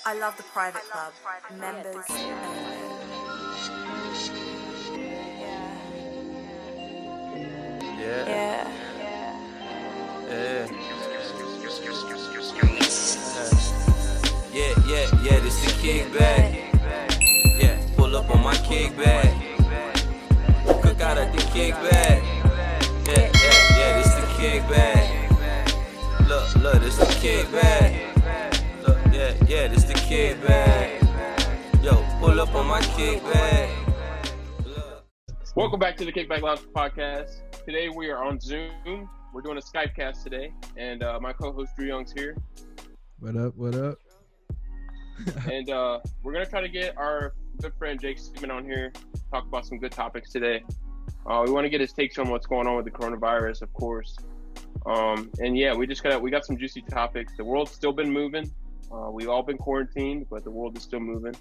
I love the private club. Members only. Yeah. Yeah, this the kickback. Yeah, pull up on my kickback. Cook out at the kickback. Yeah, this the kickback. Look, this the kickback. Look, yeah, this the kickback. Yo, pull up on my kickback. Welcome back to the Kickback Lounge podcast. Today we are on Zoom. We're doing a Skype cast today, and my co-host Drew Young's here. What up? And we're going to try to get our good friend Jake Sigmund on here, talk about some good topics today. We want to get his takes on what's going on with the coronavirus, of course. And yeah, we got some juicy topics. The world's still been moving. We've all been quarantined, but the world is still moving.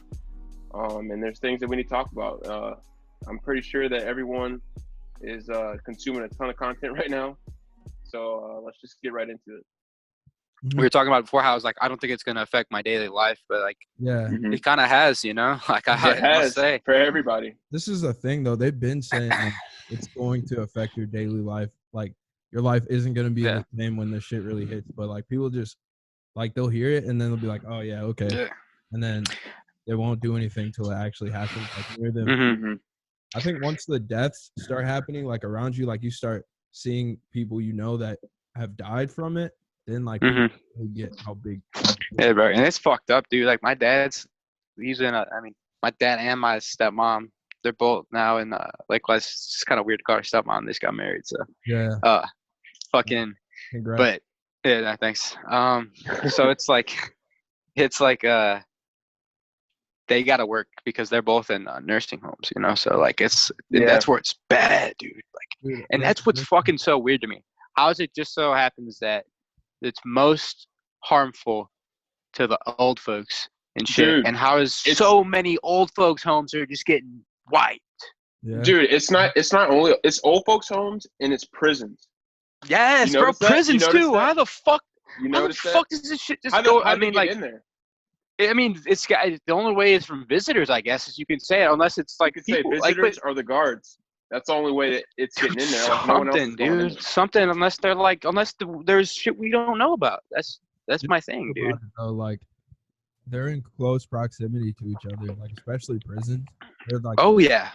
And there's things that we need to talk about. I'm pretty sure that everyone is consuming a ton of content right now. So let's just get right into it. We were talking about before how I was like, I don't think it's going to affect my daily life, but like, it kind of has, you know, like it has say. For everybody. This is the thing though. They've been saying like, it's going to affect your daily life. Like your life isn't going to be the same when the shit really hits, but like people just like, they'll hear it and then they'll be like, oh yeah, okay. Yeah. And then they won't do anything till it actually happens. Like near them. I think once the deaths start happening, like around you, like you start seeing people you know that have died from it, then like you get how big. Yeah, bro, and it's fucked up, dude. Like my dad's, my dad and my stepmom, they're both now in like it's just kind of weird to call her stepmom. They just got married, so yeah. Fucking. Congrats. But yeah, no, thanks. So it's like they got to work because they're both in nursing homes, you know? So, like, that's where it's bad, dude. Like, and that's what's fucking so weird to me. How is it just so happens that it's most harmful to the old folks and shit? Dude, and how is so many old folks' homes are just getting wiped? Yeah. Dude, it's not only – it's old folks' homes and it's prisons. Yes, bro, prisons too. How the fuck does this shit just go? I mean, like – in there? I mean, it's the only way is from visitors, I guess, as you can say it, unless it's like you could say visitors or the guards. That's the only way that it's getting in there. Like no one else is going in there. Something, unless there's shit we don't know about. That's my thing, dude. Like they're in close proximity to each other, like especially prisons. They're like, oh yeah,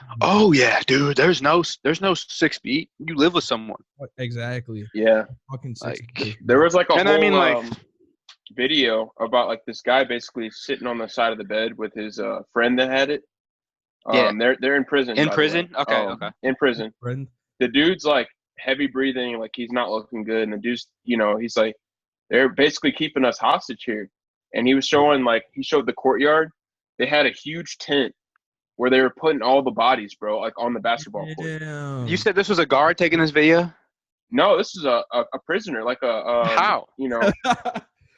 dude. There's no 6 feet. You live with someone. Exactly. Yeah. Fucking 6 feet. There was like a whole video about like this guy basically sitting on the side of the bed with his friend that had it. They're in prison. In prison? Okay. In prison. The dude's like heavy breathing, like he's not looking good, and the dude's, you know, he's like, they're basically keeping us hostage here. And he was showing he showed the courtyard. They had a huge tent where they were putting all the bodies, bro, like on the basketball court. You said this was a guard taking this video? No, this is a prisoner, like how? You know.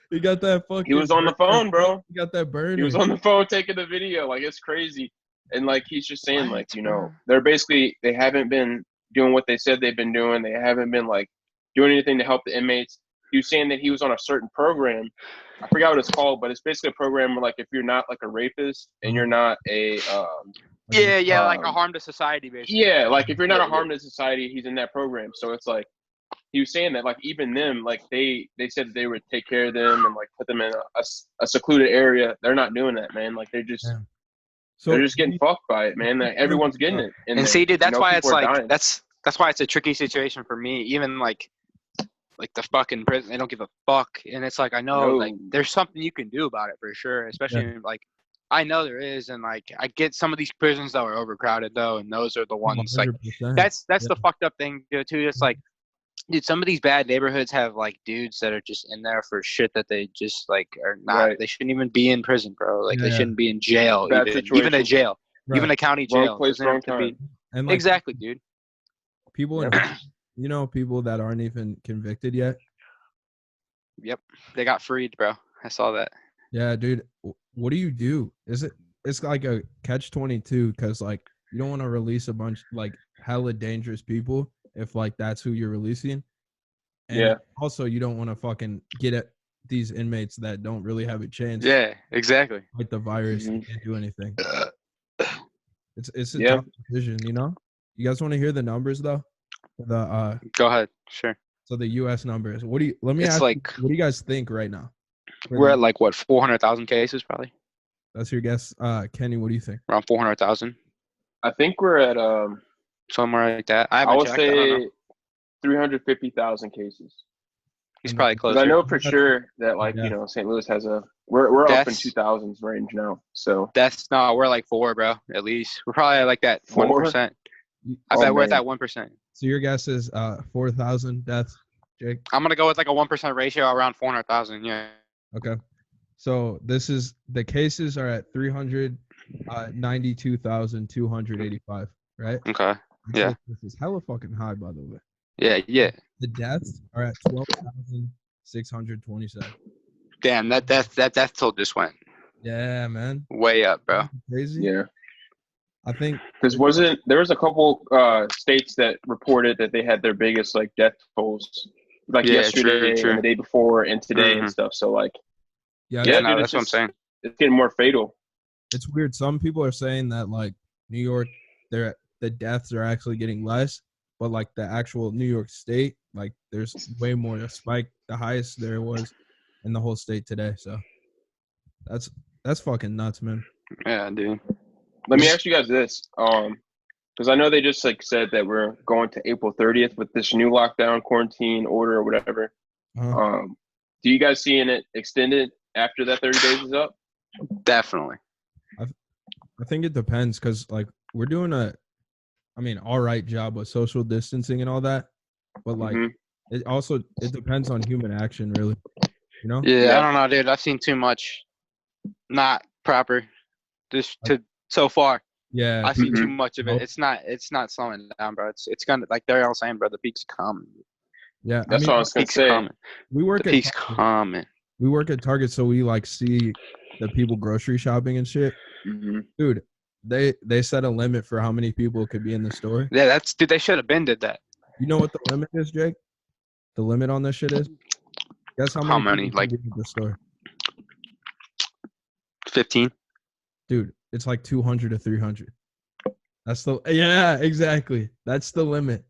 He got that fucking. He was on the phone, bro. He got that burn. He was on the phone taking the video. Like, it's crazy. And, like, he's just saying, like, you know, they haven't been doing what they said they've been doing. They haven't been, like, doing anything to help the inmates. He was saying that he was on a certain program. I forgot what it's called, but it's basically a program where, like, if you're not, like, a rapist and you're not a like a harm to society, basically. Yeah, like, if you're not a harm to society, he's in that program. So it's, like, he was saying that, like, even them, like, they said that they would take care of them and, like, put them in a secluded area. They're not doing that, man. Like, they're just they're just getting fucked by it, man. Like, everyone's getting it. And see, dude, that's why it's like dying. That's why it's a tricky situation for me. Even like the fucking prison, they don't give a fuck. And it's like, I know like there's something you can do about it for sure. Especially like I know there is, and like I get some of these prisons that are overcrowded though, and those are the ones 100%. Like that's the fucked up thing too. It's like, dude, some of these bad neighborhoods have like dudes that are just in there for shit that they just like are not. Right. They shouldn't even be in prison, bro. Like they shouldn't be in jail, even a jail, even a county jail. Wrong place, wrong time. And, like, exactly, dude. People, you know, people that aren't even convicted yet. Yep, they got freed, bro. I saw that. Yeah, dude. What do you do? It's like a catch-22 because like you don't want to release a bunch like hella dangerous people if like that's who you're releasing. And also you don't want to fucking these inmates that don't really have a chance. Yeah, exactly. With the virus, can't do anything. It's a Yeah. tough decision, you know. You guys want to hear the numbers though? The Go ahead, sure. So the U.S. numbers. Let me It's ask like you, what do you guys think right now? we're at like what 400,000 cases probably. That's your guess, Kenny. What do you think? Around 400,000. I think we're at Somewhere like that. I would checked. I don't say know. 350,000 cases. He's probably closer. I know for sure that St. Louis has we're up in 2000s range now. So we're like 4, bro. At least we're probably like that 1%. I bet we're at that 1%. So your guess is 4,000 deaths, Jake? I'm gonna go with like a 1% ratio around 400,000. Yeah. Okay. So the cases are at 392,285, right? Okay. Yeah. This is hella fucking high, by the way. Yeah. The deaths are at 12,627. Damn, that death toll just went. Yeah, man. Way up, bro. Crazy. Yeah. I think because there was a couple states that reported that they had their biggest like death tolls yesterday and the day before and today and stuff. So like, dude, that's what I'm saying. It's getting more fatal. It's weird. Some people are saying that like New York, the deaths are actually getting less, but like the actual New York state, like there's way more a spike. The highest there was in the whole state today. So that's fucking nuts, man. Yeah, dude. Let me ask you guys this, because I know they just like said that we're going to April 30th with this new lockdown, quarantine order or whatever. Do you guys seeing it extended after that 30 days is up? Definitely. I think it depends because like we're doing all right job with social distancing and all that, but like it depends on human action, really. You know? Yeah, I don't know, dude. I've seen too much not proper so far. Yeah, I've seen too much of it. It's not slowing down, bro. It's gonna, like they're all saying, bro, the peak's coming. Yeah, that's what I was gonna say. Coming. The peak's coming. We work at Target, so we like see the people grocery shopping and shit. Dude, they set a limit for how many people could be in the store. Yeah, they should have did that. You know what the limit is, Jake? The limit on this shit is? Guess how many like in the store? 15. Dude, it's like 200 to 300. Exactly. That's the limit.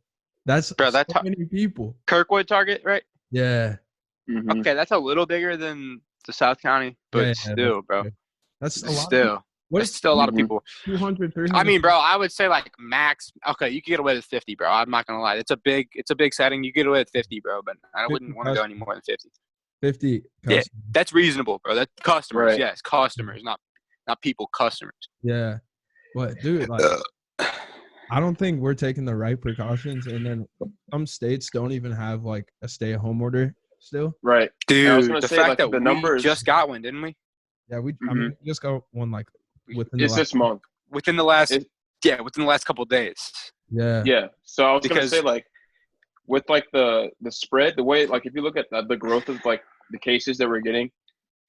That's so many people. Kirkwood Target, right? Yeah. Okay, that's a little bigger than the South County, but still, bro. That's a lot. It's still a lot of people. 200, 300. I mean, bro, I would say like max. Okay, you can get away with 50, bro. I'm not gonna lie. It's a big setting. You get away with 50, bro. But I wouldn't want to go any more than 50. 50. Yeah, that's reasonable, bro. That's customers. Right. Yes, customers, not people. Customers. Yeah, but dude, like, I don't think we're taking the right precautions, and then some states don't even have like a stay-at-home order still. Right, dude. The fact that the numbers just got one, didn't we? Yeah, we just got one like within this month. Within the last couple of days. Yeah. Yeah. So I was gonna say like with like the spread, the way like if you look at the growth of like the cases that we're getting,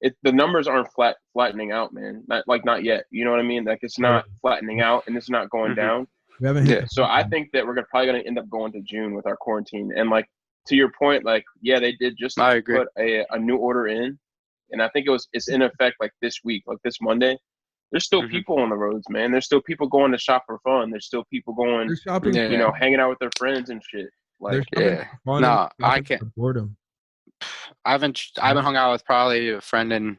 the numbers aren't flattening out, man. Not yet. You know what I mean? Like it's not flattening out and it's not going down. We haven't hit So I think that we're probably gonna end up going to June with our quarantine. And like to your point, like they did just put a new order in, and I think it's in effect like this week, like this Monday. There's still people on the roads, man. There's still people going to shop for fun. There's still people going, shopping, hanging out with their friends and shit. Like, no, I can't. Boredom. I haven't hung out with probably a friend in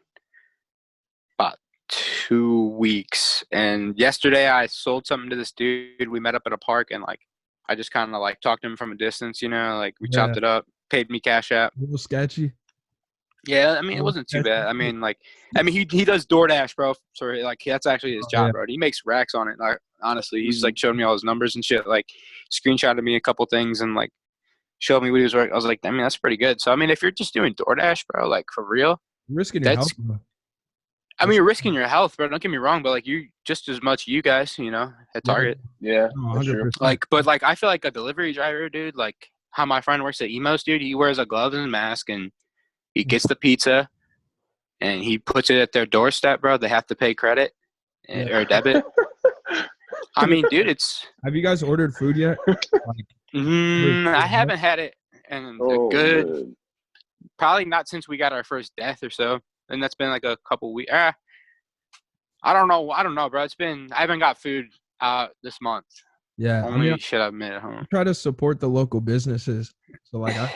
about 2 weeks. And yesterday I sold something to this dude. We met up at a park and like I just kind of like talked to him from a distance, like we chopped it up, paid me cash app. A little sketchy. Yeah, I mean it wasn't too bad. I mean he does DoorDash, bro. So like that's actually his job, bro. He makes racks on it. Like honestly, he's like showed me all his numbers and shit. Like screenshotted me a couple things and like showed me what he was working. I was like, I mean that's pretty good. So I mean if you're just doing DoorDash, bro, like for real, you're risking your health. I mean you're risking your health, bro. Don't get me wrong, but like you just as much you guys, at Target. Yeah, 100%. Like, but like I feel like a delivery driver, dude. Like how my friend works at Emos, dude. He wears a glove and a mask and he gets the pizza, and he puts it at their doorstep, bro. They have to pay credit or debit. I mean, dude, it's. Have you guys ordered food yet? I haven't had it in a good Probably not since we got our first death or so, and that's been like a couple weeks. I don't know, bro. I haven't got food this month. Yeah, Only shit I've made at home. I try to support the local businesses. So like I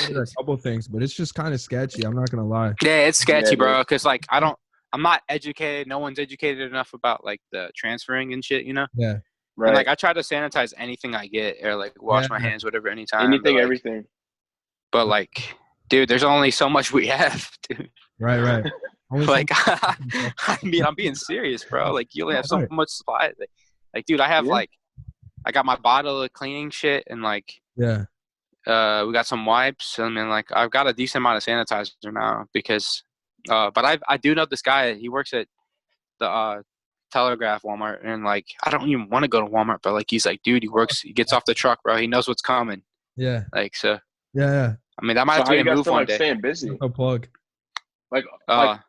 ordered a couple things, but it's just kind of sketchy. I'm not gonna lie. Yeah, it's sketchy, bro. Because like I'm not educated. No one's educated enough about like the transferring and shit, you know. Yeah. Right. And like I try to sanitize anything I get, or like wash my hands, whatever, anytime. Anything, but, like, everything. But like, dude, there's only so much we have, dude. Right. Like, I mean, I'm being serious, bro. Like, you only have so much supply. Like, dude, I have like, I got my bottle of cleaning shit, and like, we got some wipes. I mean, like, I've got a decent amount of sanitizer now because, but I do know this guy. He works at the Telegraph Walmart, and like, I don't even want to go to Walmart, but like, he's like, dude, he gets off the truck, bro. He knows what's coming. Yeah. Like, so. Yeah. I mean, that might have to be a move one day. Staying busy. A plug. Like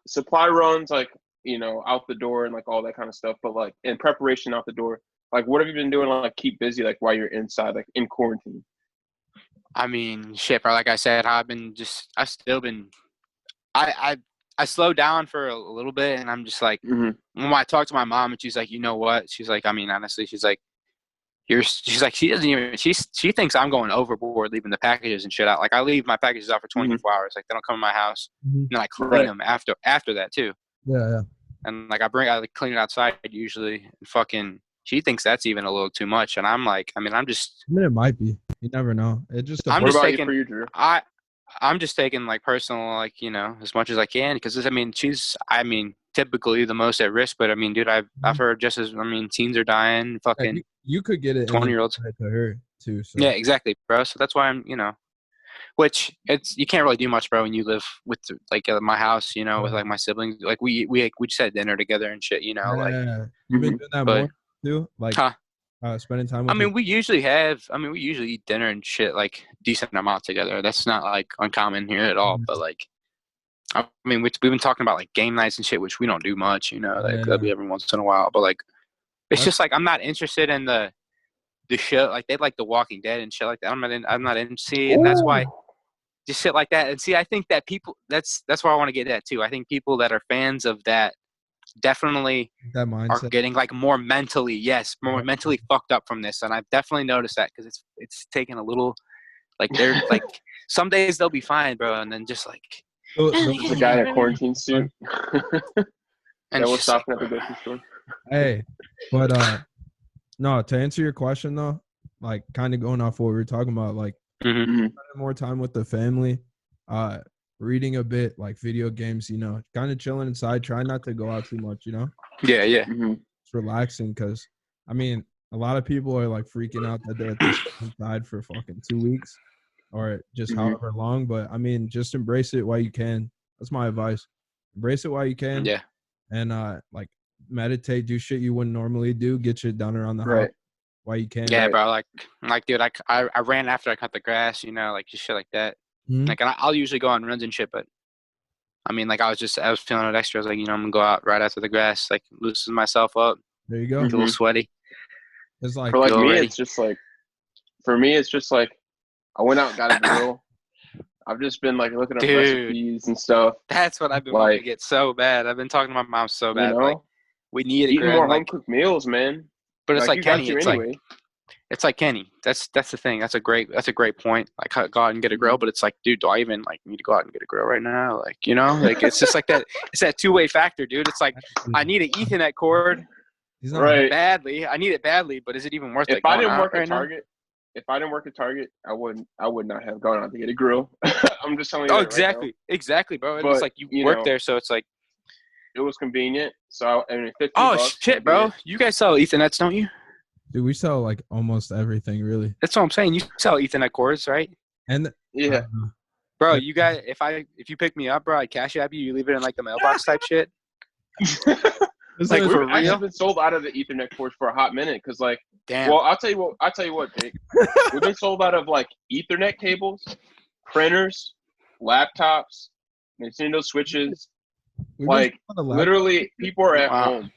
supply runs, like, you know, out the door and like all that kind of stuff. But like in preparation out the door, like what have you been doing? Like keep busy, like while you're inside, like in quarantine. I mean, shit, bro. Like I said, I slowed down for a little bit, and I'm just like, when I talk to my mom, and she's like, you know what? She's like, I mean, honestly, she's like, she's like, she doesn't even, she thinks I'm going overboard leaving the packages and shit out. Like I leave my packages out for 24 hours. Like they don't come to my house, and then I clean them after that too. Yeah. And like I clean it outside usually. And fucking, she thinks that's even a little too much. And I'm like, I mean, it might be. You never know. It just. I'm just taking like personal, like, you know, as much as I can, because I mean, she's typically the most at risk, but I mean, dude, I've heard just as, I mean, teens are dying, fucking. Yeah, you could get it 20-year-olds to her too. So. Yeah, exactly, bro. So that's why I'm, you know, which you can't really do much, bro, when you live with like my house, you know, with like my siblings. Like we just had dinner together and shit, you know. Like you've been doing that more too, like spending time with. I mean, we usually eat dinner and shit like decent amount together. That's not like uncommon here at all. But like, I mean, we've been talking about like game nights and shit, which we don't do much, you know. Like that'll be every once in a while, but like. It's just like I'm not interested in the show. Like they like The Walking Dead and shit like that. I'm not in. See, and that's why just shit like that. And see, I think that people that's where I want to get at too. I think people that are fans of that definitely are getting like more mentally fucked up from this. And I've definitely noticed that because it's taken a little like they're like some days they'll be fine, bro, and then just like the guy in a quarantine suit and was stopping at the grocery store. Hey, but no, to answer your question though, like kind of going off what we were talking about, like spending more time with the family, reading a bit, like video games, you know, kind of chilling inside, try not to go out too much, you know. Yeah. It's relaxing because I mean, a lot of people are like freaking out that they're at this inside for fucking 2 weeks or just however long, but I mean, just embrace it while you can. That's my advice. Embrace it while you can. Yeah. And like meditate, do shit you wouldn't normally do, get shit done around the house while you can. Yeah, bro. Like, dude, I ran after I cut the grass, you know, like just shit like that. Like, I'll usually go on runs and shit, but I mean, like, I was feeling it extra. I was like, you know, I'm gonna go out right after the grass, like, loosen myself up. There you go. A little sweaty. It's like for me, it's just like, I went out and got a grill. I've just been like looking up recipes and stuff. That's what I've been wanting to get so bad. I've been talking to my mom so bad. You know? Like, we need eating more home cooked meals, man. But it's like Kenny. It's like Kenny. That's the thing. That's a great point. Like go out and get a grill, but it's like, dude, do I even like need to go out and get a grill right now? Like, you know, like it's just like that. It's that two-way factor, dude. It's like I need an Ethernet cord badly. I need it badly, but is it even worth it? If I didn't work at Target, I would not have gone out to get a grill. I'm just telling you. Oh, exactly, bro. But, it's like you work there, so it's like it was convenient. So I mean, $15 shit, bro. You guys sell Ethernets, don't you? Dude, we sell like almost everything, really. That's what I'm saying. You sell Ethernet cords, right? And bro, you guys, if you pick me up, bro, I cash app you. You leave it in like the mailbox type shit. Like we've actually been sold out of the Ethernet cords for a hot minute because, like, damn. Well, I'll tell you what, Jake. We've been sold out of like Ethernet cables, printers, laptops, Nintendo Switches. Like literally, people are at home,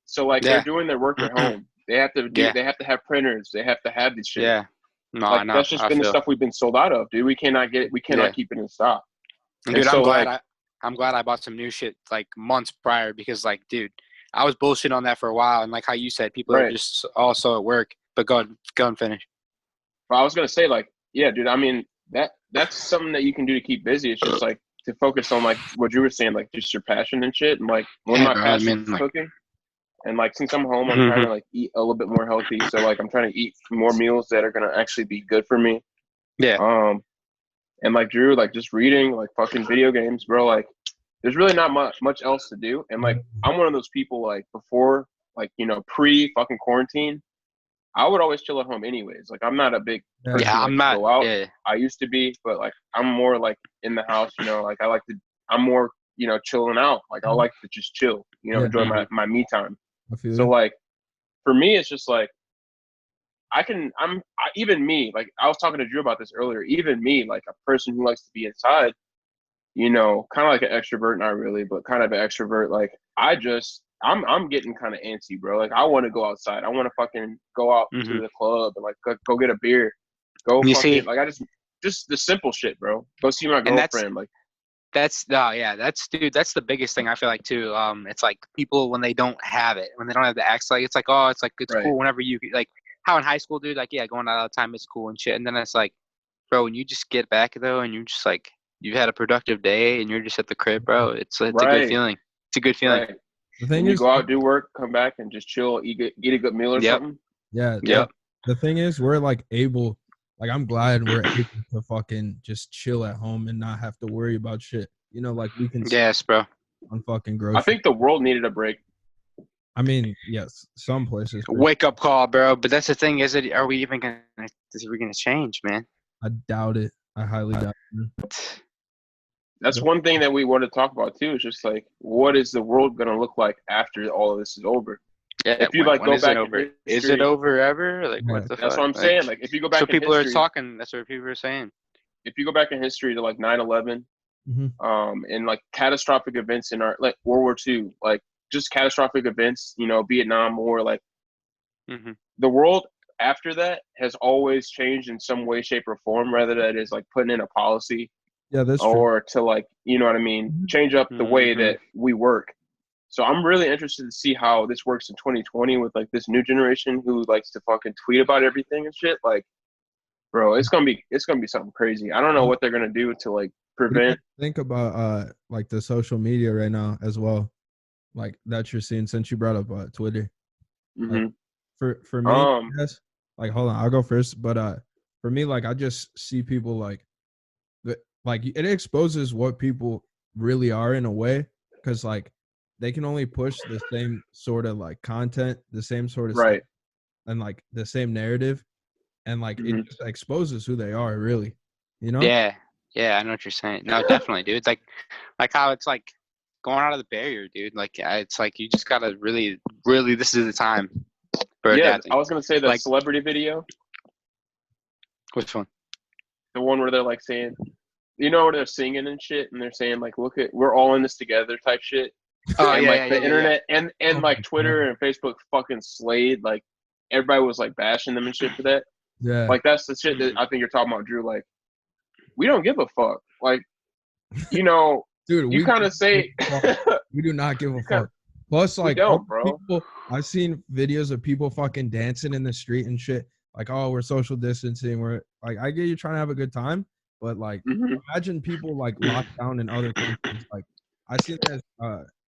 so like they're doing their work at home. They have to They have to have printers. They have to have this shit. Yeah, no, like, I know. That's just been the stuff we've been sold out of, dude. We cannot keep it in stock. And dude, I'm glad I bought some new shit like months prior because like, dude, I was bullshitting on that for a while, and like how you said, people are just also at work. But go and finish. Well, I was gonna say like, yeah, dude. I mean that's something that you can do to keep busy. It's just like to focus on like what you were saying, like just your passion and shit. And like one of my passions is cooking. And like since I'm home, I'm trying to like eat a little bit more healthy. So like I'm trying to eat more meals that are gonna actually be good for me. Yeah. And like Drew, like just reading, like fucking video games, bro. Like there's really not much else to do. And like I'm one of those people like before, like pre fucking quarantine, I would always chill at home anyways. Like I'm not a big person I'm not. Go out. Yeah. I used to be, but like I'm more like in the house. Like I'm more chilling out. Like I like to just chill. Enjoy my me time. So like for me, it's just like even me, like I was talking to Drew about this earlier, even me, like a person who likes to be inside, kind of like an extrovert, not really, but kind of an extrovert. Like I'm getting kind of antsy, bro. Like I want to go outside. I want to fucking go out to the club and like go get a beer. Like I just the simple shit, bro. Go see my girlfriend. That's the biggest thing I feel like too. It's like people when they don't have it, when they don't have the access, like it's like, oh, it's like it's cool whenever you like how in high school, dude, like yeah, going out all the time is cool and shit. And then it's like, bro, when you just get back though and you're just like you've had a productive day and you're just at the crib, bro, it's a good feeling. It's a good feeling. Right. The thing is, you go out, do work, come back, and just chill, eat a good meal or something. Yeah. The thing is, we're like able. Like I'm glad we're able to fucking just chill at home and not have to worry about shit. Like we can. Yes, bro. On fucking grocery. I think the world needed a break. I mean, yes, some places. Wake up call, bro. But that's the thing. Are we even gonna? Is we gonna change, man? I doubt it. I highly doubt it. That's one thing that we want to talk about too. Is just like, what is the world gonna look like after all of this is over? Yeah, if you like go back, is it over ever? Like what the fuck? That's what I'm saying. Like if you go back, so people are talking. That's what people are saying. If you go back in history to like 9/11, and like catastrophic events in our like World War II, like just catastrophic events, Vietnam War, like the world after that has always changed in some way, shape, or form. Whether that is like putting in a policy, or to like what I mean, change up the way that we work. So I'm really interested to see how this works in 2020 with like this new generation who likes to fucking tweet about everything and shit. Like, bro, it's gonna be something crazy. I don't know what they're gonna do to like prevent. Think about like the social media right now as well, like that you're seeing since you brought up Twitter. Like, for me, yes. Like hold on, I'll go first. But for me, like I just see people like it exposes what people really are in a way, because like they can only push the same sort of like content, the same sort of stuff, and like the same narrative, and like it just exposes who they are, really. Yeah, I know what you're saying. No, definitely, dude. It's like how it's like going out of the barrier, dude. Like it's like you just gotta really, really. This is the time for adapting. I was gonna say the celebrity video. Which one? The one where they're like saying, where they're singing and shit, and they're saying like, "Look at, we're all in this together" type shit. Oh and yeah, like the internet and like Twitter and Facebook fucking slayed. Like everybody was like bashing them and shit for that. Yeah. Like that's the shit that I think you're talking about, Drew. Like we don't give a fuck. Like dude, you kind of say we do not give a fuck. Plus, like, bro. I've seen videos of people fucking dancing in the street and shit. Like, oh, we're social distancing. We're like, I get you trying to have a good time, but like, imagine people like locked down in other countries. Like, I see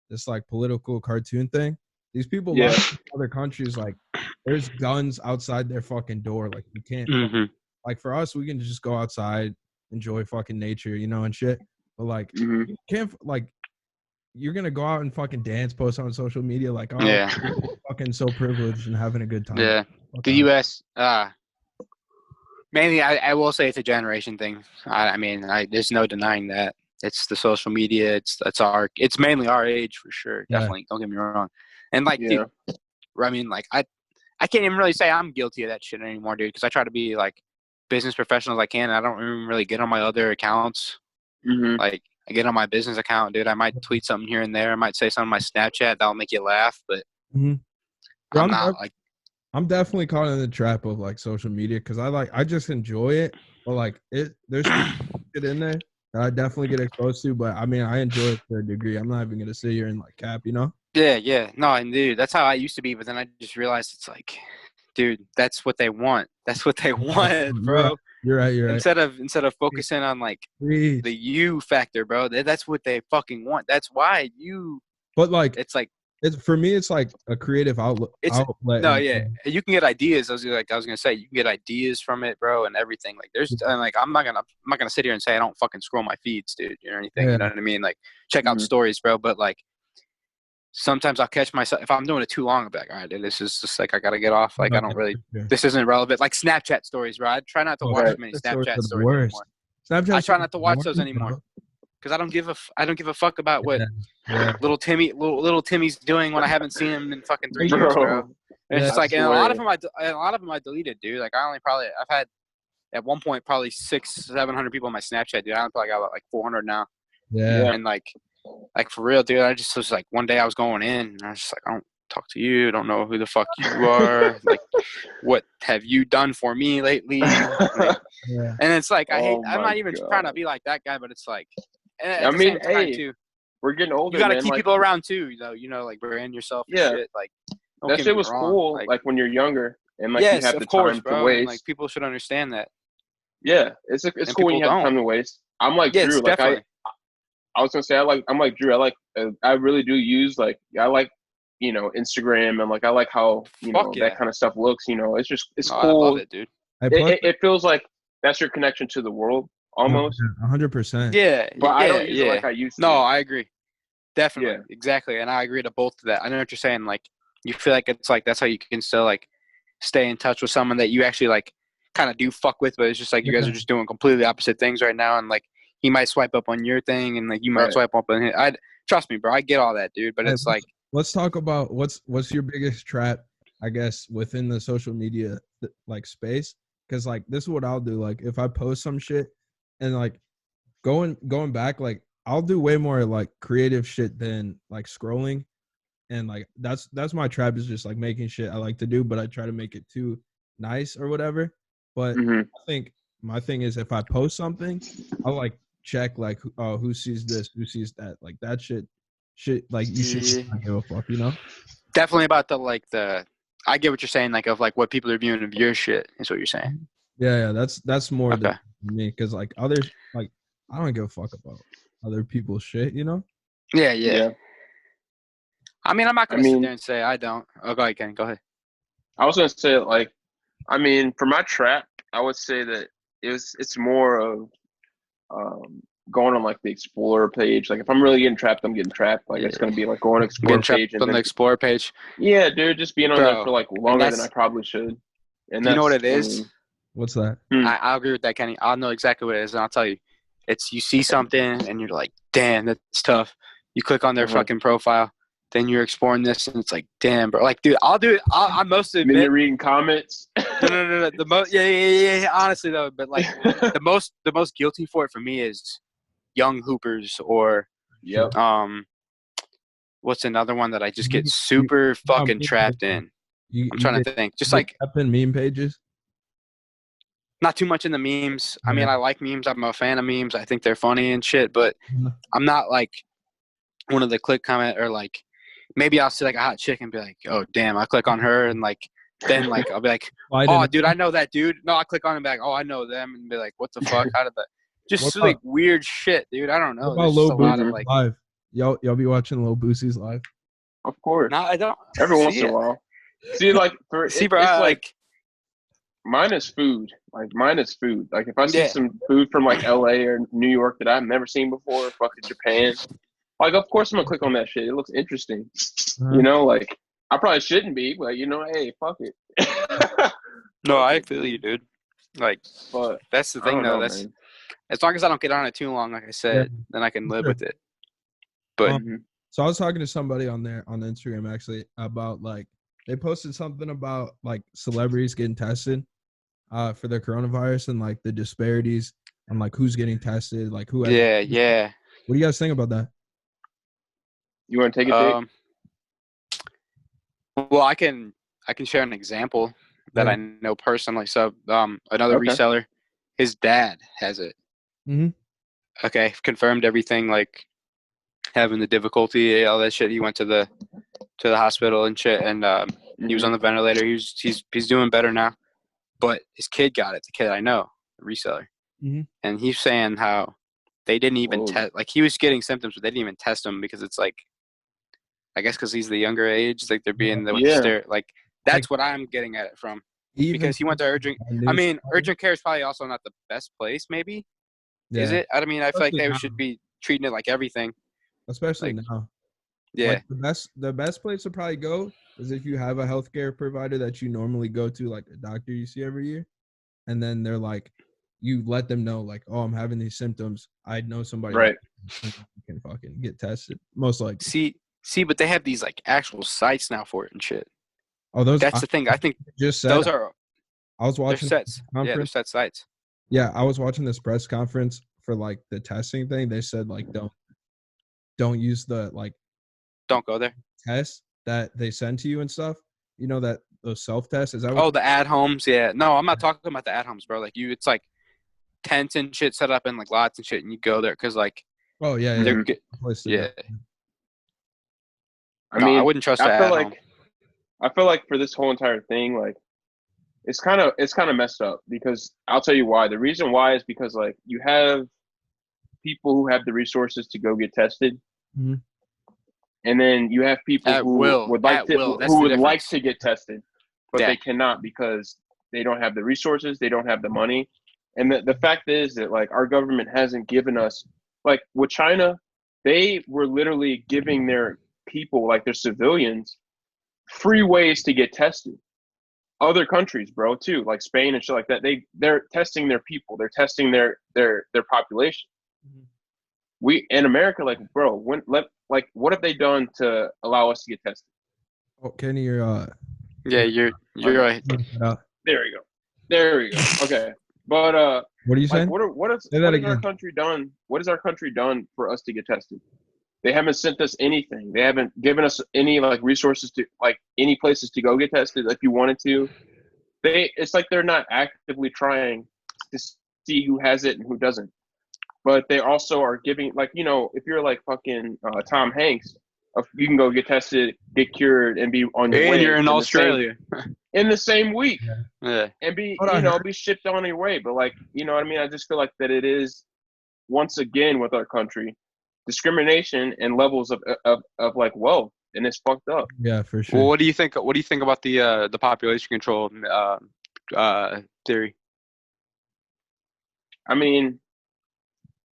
this like political cartoon thing. These people locked in other countries, like, there's guns outside their fucking door. Like, you can't. Like, for us, we can just go outside, enjoy fucking nature, and shit. But like, you can't like. You're gonna go out and fucking dance, post on social media, like, oh, yeah, fucking so privileged and having a good time. Yeah, the U.S. Mainly, I will say it's a generation thing. I mean, there's no denying that. It's the social media. It's mainly our age for sure. Definitely, don't get me wrong. And like, dude, I mean, like, I can't even really say I'm guilty of that shit anymore, dude, because I try to be like business professional as I can. And I don't even really get on my other accounts, like. I get on my business account, dude. I might tweet something here and there. I might say something on my Snapchat that'll make you laugh, but I'm definitely caught in the trap of like social media because I just enjoy it, but like there's shit in there I definitely get exposed to, but I mean, I enjoy it to a degree. I'm not even gonna sit here and like cap, you know? Yeah. No, and dude, that's how I used to be, but then I just realized it's like, dude, that's what they want. That's what they want, bro. You're right. Instead of focusing on like Preach. the you factor, bro, that's what they fucking want. That's why But like, it's like it's for me, it's like a creative outlet. no, yeah, you can get ideas. I was gonna say, you can get ideas from it, bro, and everything. Like, and like, I'm not gonna sit here and say I don't fucking scroll my feeds, dude, or anything. You know what I mean? Like, check out stories, bro. But like, sometimes I'll catch myself if I'm doing it too long. I'll be like, all right, dude, this is just like I gotta get off. Like, I don't really. This isn't relevant. Like Snapchat stories, bro. I try not to watch many Snapchat stories anymore. I try not to watch those anymore. Because I don't give a fuck about what little Timmy's doing when I haven't seen him in fucking 3 years, bro. And it's just like, and a lot of them I deleted, dude. Like I've had at one point probably 600-700 people on my Snapchat, dude. I probably got like 400 now. Yeah. And like for real, dude. I just was like, one day I was going in and I was just like, I don't talk to you. Don't know who the fuck you are. Like, what have you done for me lately? Like, and it's like, I'm not even trying to be like that guy, but it's like. I mean, too, we're getting older. You gotta keep people around too, you know, like brand yourself. And shit. Like that shit was cool. Like when you're younger and like yes, you have the time to waste. And, like people should understand that. Yeah, it's cool when you have time to waste. I'm like Drew. Like definitely. I was gonna say I'm like Drew. I really do use I like Instagram and like I like how that kind of stuff looks. You know, it's cool. I love it, dude. It feels like that's your connection to the world. Almost 100%. Yeah, but I don't use it like I used to. No, I agree. Definitely, exactly, and I agree to both of that. I know what you're saying. Like, you feel like it's like that's how you can still like stay in touch with someone that you actually like kind of do fuck with, but it's just like you guys are just doing completely opposite things right now, and like he might swipe up on your thing, and like you might swipe up on his. Trust me, bro. I get all that, dude. But it's like, let's talk about what's your biggest trap, I guess, within the social media like space, because like this is what I'll do. Like if I post some shit. And like going back, like I'll do way more like creative shit than like scrolling, and like that's my trap is just like making shit I like to do, but I try to make it too nice or whatever. But I think my thing is if I post something, I'll like check like who sees this, who sees that, like that shit like you should not give a fuck, you know? Definitely about I get what you're saying, like of like what people are viewing of your shit is what you're saying. Yeah, that's more than me, because like others, like I don't give a fuck about other people's shit, you know? Yeah. I mean, I'm not gonna sit there and say I don't. Oh, go ahead, Ken. Go ahead. I was gonna say like, I mean, for my trap, I would say that it's more of going on like the Explorer page. Like if I'm really getting trapped, I'm getting trapped. Like it's gonna be like going to Explorer page and on the Explorer page. Yeah, dude, just being on there for like longer than I probably should. And you know what it is? What's that? I'll agree with that, Kenny. I'll know exactly what it is, and I'll tell you. It's you see something, and you're like, damn, that's tough. You click on their fucking profile, then you're exploring this, and it's like, damn, bro. Like, dude, I'll do it. I'm mostly admit. Then you're reading comments. No. The most, yeah. Honestly, though, but like the most guilty for it for me is young hoopers or what's another one that I just get super fucking trapped in? I'm trying to think. Just like up in meme pages. Not too much in the memes. I mean, I like memes. I'm a fan of memes. I think they're funny and shit, but I'm not like one of the click comment or like maybe I'll see like a hot chick and be like, oh, damn, I click on her and like then like I'll be like, oh, dude, I know that dude. No, I click on it and be like, oh, I know them and be like, what the fuck? How did that? Just like weird shit, dude. I don't know. What about Lil Boosie's live? Y'all be watching Lil Boosie's live? Of course. No, I don't. Every once in a while. See, like, bro, it's like mine is food. Like, mine is food. Like, if I see some food from, like, L.A. or New York that I've never seen before, fucking Japan, like, of course I'm going to click on that shit. It looks interesting. You know, like, I probably shouldn't be, but, you know, hey, fuck it. No, I feel you, dude. Like, but that's the thing, though. That's man. As long as I don't get on it too long, like I said, then I can live with it. But so I was talking to somebody on Instagram, actually, about, like, they posted something about, like, celebrities getting tested for their coronavirus and, like, the disparities and, like, who's getting tested, like, who. Yeah. What do you guys think about that? You want to take it, Jake? Well, I can share an example that I know personally. So, another reseller, his dad has it. Mm-hmm. okay, confirmed everything, like having the difficulty, all that shit. He went to the hospital and shit, and he was on the ventilator. He's doing better now. But his kid got it. The kid I know, the reseller, and he's saying how they didn't even test. Like he was getting symptoms, but they didn't even test him because it's like, I guess because he's the younger age, like they're being like that's what I'm getting at it from. Because he went to urgent. I mean, urgent care is probably also not the best place. Maybe is it? I mean, I feel like they should be treating it like everything. Especially now. Yeah. Like the best place to probably go is if you have a healthcare provider that you normally go to, like a doctor you see every year, and then they're like, you let them know, like, oh, I'm having these symptoms. I know somebody right. that can fucking get tested. Most likely. See, but they have these like actual sites now for it and shit. Oh, that's the thing. I think those are. I was watching sets. Yeah, they're set sites. Yeah, I was watching this press conference for like the testing thing. They said like don't use the like. Don't go there. Tests that they send to you and stuff. You know that those self tests. Is that? The at homes. Yeah. No, I'm not talking about the at homes, bro. Like it's like tents and shit set up in like lots and shit, and you go there because like. Oh yeah. Yeah. I mean, I wouldn't trust that. I feel like for this whole entire thing, like it's kind of messed up because I'll tell you why. The reason why is because like you have people who have the resources to go get tested, and then you have people who would like to get tested, but they cannot because they don't have the resources, they don't have the money, and the fact is that like our government hasn't given us, like with China, they were literally giving their people, like their civilians, free ways to get tested. Other countries, bro, too, like Spain and shit like that, they're testing their people, they're testing their population. We in America, like, bro, what have they done to allow us to get tested? Oh, Kenny, you're you're right. There we go. Okay, but what are you saying? What has our country done? What has our country done for us to get tested? They haven't sent us anything. They haven't given us any like resources to like any places to go get tested if you wanted to. It's like they're not actively trying to see who has it and who doesn't. But they also are giving, like, you know, if you're like fucking Tom Hanks, you can go get tested, get cured, and be on your way. And you're in Australia. In the same week. Yeah. And be shipped on your way. But like, you know what I mean? I just feel like that it is, once again with our country, discrimination and levels of like wealth, and it's fucked up. Yeah, for sure. Well, what do you think about the population control theory? I mean,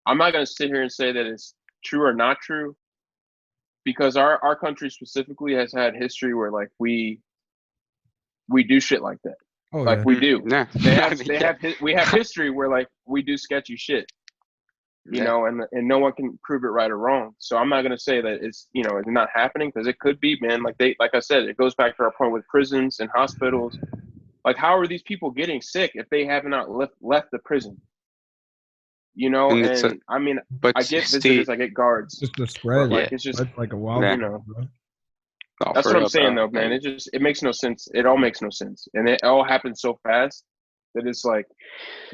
I'm not going to sit here and say that it's true or not true, because our country specifically has had history where like we do shit like that. We do. Yeah. We have history where like we do sketchy shit. You know, and no one can prove it right or wrong. So I'm not going to say that it's, you know, it's not happening, because it could be, man. Like I said, it goes back to our point with prisons and hospitals. Like, how are these people getting sick if they have not left the prison? You know, I mean, I get visitors, I get guards. Just the spread, it's just like a wild, you know. That's what I'm saying, though, man. It makes no sense. It all makes no sense, and it all happens so fast that it's like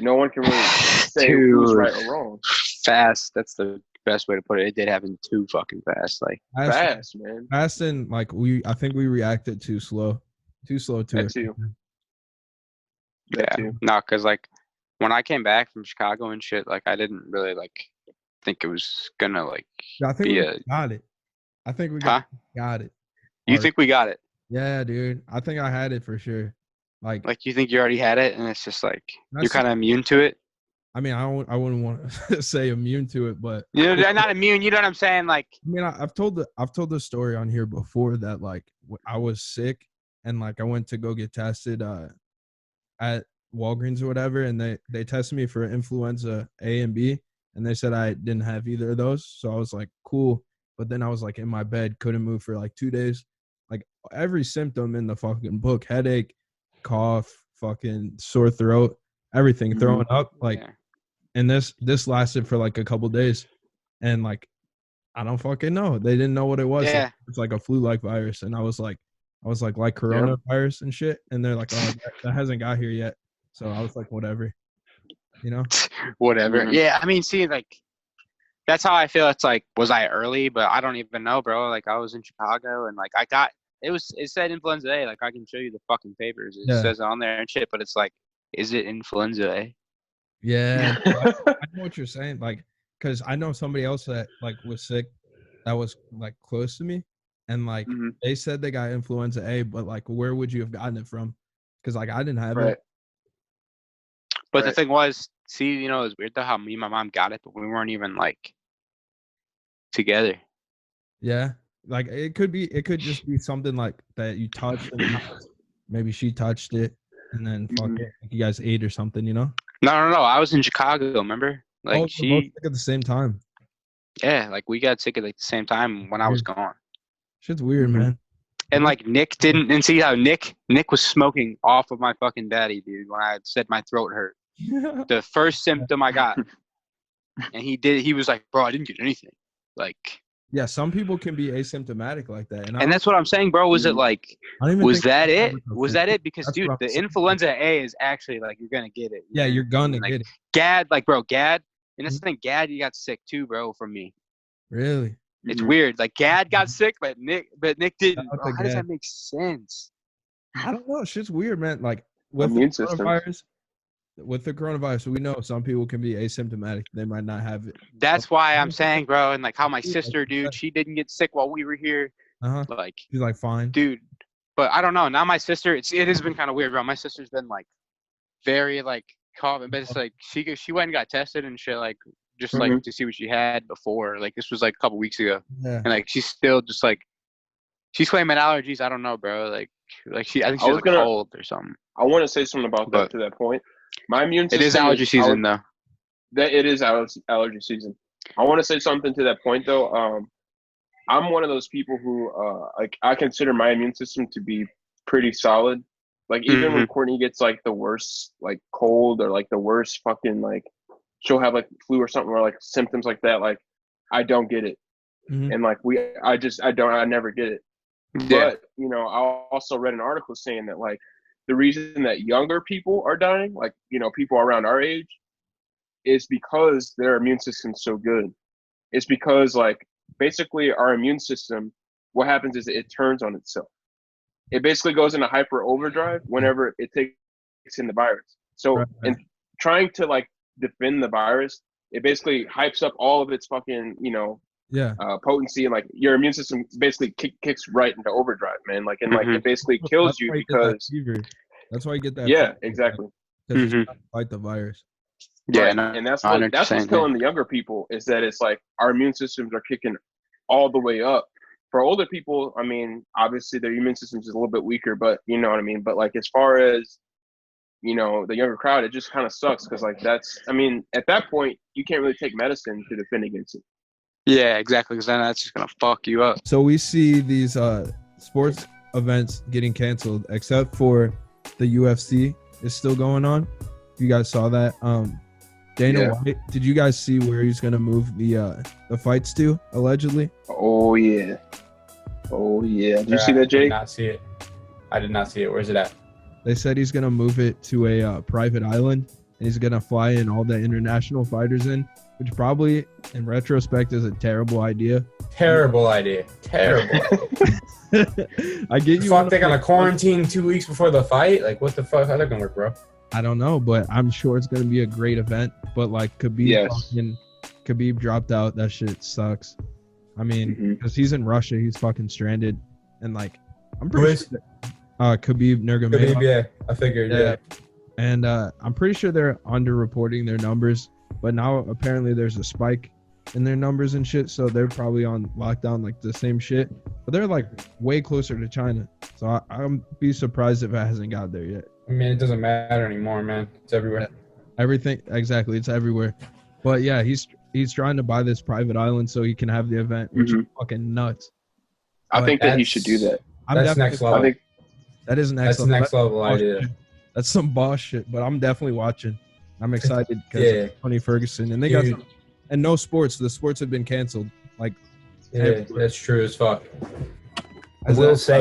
no one can really say who's right or wrong. Fast. That's the best way to put it. It did happen too fucking fast. Like fast, man. Fast, and like I think we reacted too slow to it. Too. Yeah. No, because like when I came back from Chicago and shit, like I didn't really like think it was gonna like. Yeah, I think we got it. I think we got it. You think we got it? Yeah, dude. I think I had it for sure. Like you think you already had it, and it's just like you're kind of immune to it. I mean, I wouldn't want to say immune to it, but you're not immune. You know what I'm saying? Like, I mean, I've told the story on here before that like I was sick and like I went to go get tested at Walgreens or whatever, and they tested me for influenza A and B, and they said I didn't have either of those. So I was like, cool. But then I was like in my bed, couldn't move for like 2 days. Like every symptom in the fucking book: headache, cough, fucking sore throat, everything, throwing up, like. Yeah. And this lasted for like a couple days, and like I don't fucking know. They didn't know what it was. Yeah. It's like a flu-like virus, and I was like coronavirus and shit, and they're like, oh, that hasn't got here yet. So I was like, whatever, you know. Whatever. Yeah, I mean, see, like that's how I feel. It's like, was I early? But I don't even know, bro. Like, I was in Chicago, and like it said influenza A. Like, I can show you the fucking papers. It says it on there and shit. But it's like, is it influenza A? Yeah, I know what you're saying. Like, because I know somebody else that like was sick, that was like close to me, and like they said they got influenza A, but like, where would you have gotten it from? Because like I didn't have it. But the thing was, see, you know, it was weird though how me and my mom got it, but we weren't even like together. Yeah, like it could just be something like that you touched, and maybe she touched it, and then fuck it, like you guys ate or something, you know? No. I was in Chicago, remember? Like she both sick at the same time. Yeah, like we got sick at like the same time when I was gone. Shit's weird, man. And like Nick didn't, and see how Nick was smoking off of my fucking daddy, dude. When I said my throat hurt, the first symptom I got, and he was like, "Bro, I didn't get anything." Like, yeah, some people can be asymptomatic like that, and that's what I'm saying, bro. Was it like, was that it? Was that it? Because dude, the influenza A is actually like you're gonna get it. Yeah, you're gonna get it. Gad, like, bro, Gad, and this thing, Gad, you got sick too, bro, from me. Really? It's weird. Like Gad got sick, but Nick didn't. Bro, how does that make sense? I don't know. Shit's weird, man. Like with the coronavirus, we know some people can be asymptomatic. They might not have it. That's why I'm saying, bro, and like how my sister, dude, she didn't get sick while we were here. Like she's like fine, dude. But I don't know. Now my sister, it has been kind of weird, bro. My sister's been like very like coughing, but it's like she went and got tested and shit, like just like to see what she had before. Like this was like a couple weeks ago, and like she's still just like she's claiming allergies. I don't know, bro. Like I think she's like cold or something. I want to say something about that to that point. My immune system. It is allergy season, though. That it is allergy season. I want to say something to that point, though. I'm one of those people who, like, I consider my immune system to be pretty solid. Like, even when Courtney gets like the worst, like cold or like the worst fucking like, she'll have like flu or something or like symptoms like that. Like, I don't get it, and like I never get it. Yeah. But you know, I also read an article saying that like. The reason that younger people are dying, like, you know, people around our age, is because their immune system's so good. It's because, like, basically our immune system, what happens is it turns on itself. It basically goes into hyper overdrive whenever it takes in the virus. So in trying to, like, defend the virus, it basically hypes up all of its fucking, you know, potency, and like your immune system basically kicks right into overdrive, man. Like, and like it basically kills you because that's why you get that. Yeah, exactly. Because you fight the virus. Yeah, and that's what's killing the younger people, is that it's like our immune systems are kicking all the way up. For older people, I mean, obviously their immune system is a little bit weaker, but you know what I mean. But like as far as, you know, the younger crowd, it just kind of sucks because like I mean, at that point you can't really take medicine to defend against it. Yeah, exactly, because then that's just gonna fuck you up. So we see these sports events getting canceled, except for the UFC is still going on. You guys saw that? Dana White, did you guys see where he's gonna move the fights to, allegedly? Oh yeah. Did you see that, Jake? I did not see it. Where's it at? They said he's gonna move it to a private island, and he's gonna fly in all the international fighters in, which probably, in retrospect, is a terrible idea. Terrible. I get you. Fuck, they're gonna quarantine 2 weeks before the fight? Like, what the fuck? How's that gonna work, bro? I don't know, but I'm sure it's gonna be a great event. But like, Khabib dropped out. That shit sucks. I mean, because he's in Russia, he's fucking stranded, and like, I'm pretty sure Khabib Nurmagomedov. Yeah, I figured. Yeah. And I'm pretty sure they're underreporting their numbers, but now apparently there's a spike in their numbers and shit, so they're probably on lockdown like the same shit, but they're like way closer to China, so I'm be surprised if it hasn't got there yet. I mean, it doesn't matter anymore, man. It's everywhere. Everything, exactly, it's everywhere. But yeah, he's trying to buy this private island so he can have the event, which is fucking nuts. I think that he should do that. That's next level. I think that is next level. That's next level idea. That's some boss shit, but I'm definitely watching. I'm excited because Tony Ferguson, and they got some, and no sports. The sports have been canceled. Like, that's true as fuck. I will say.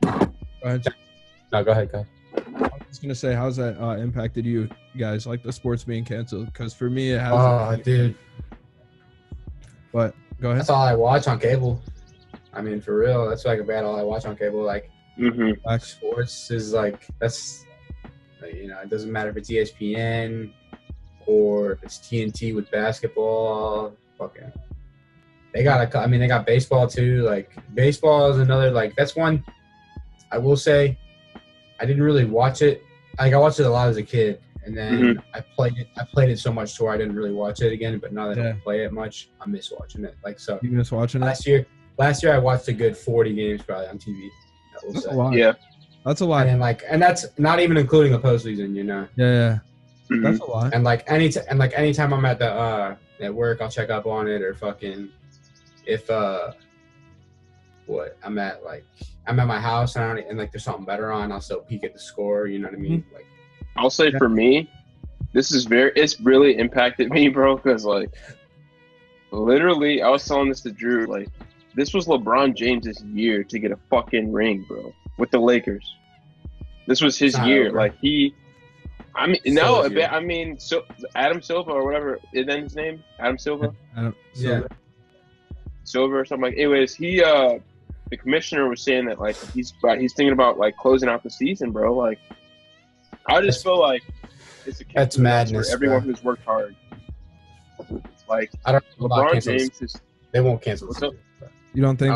Go ahead. No, go ahead. I was gonna say, how's that impacted you guys? Like the sports being canceled? Because for me, it has. Oh, dude. Go ahead. That's all I watch on cable. I mean, for real, that's like about all I watch on cable. Like, sports is like that's, you know, it doesn't matter if it's ESPN or if it's TNT with basketball. Fucking, they got baseball too. Like, baseball is another, like, that's one. I will say, I didn't really watch it. Like, I watched it a lot as a kid, and then I played it so much to where I didn't really watch it again. But now that I don't play it much, I miss watching it. Like, so you miss watching it? Last year I watched a good 40 games probably on TV. That's a lot. Yeah, that's a lot. And that's not even including the postseason, you know. Yeah. That's a lot. And anytime I'm at the at work, I'll check up on it, or fucking if I'm at my house and like there's something better on, I'll still peek at the score. You know what I mean? Like, I'll say for me, it's really impacted me, bro. Because like, literally, I was telling this to Drew. Like, this was LeBron James's year to get a fucking ring, bro, with the Lakers. This was his year. Over. Like, so Adam Silva or whatever, is that his name? Adam Silva? Silva or something like. Anyways, the commissioner was saying that like he's thinking about like closing out the season, bro. Like, I just feel like it's a that's madness for everyone bro. who's worked hard. Like, I don't know about LeBron James is. They won't cancel the season. You don't think?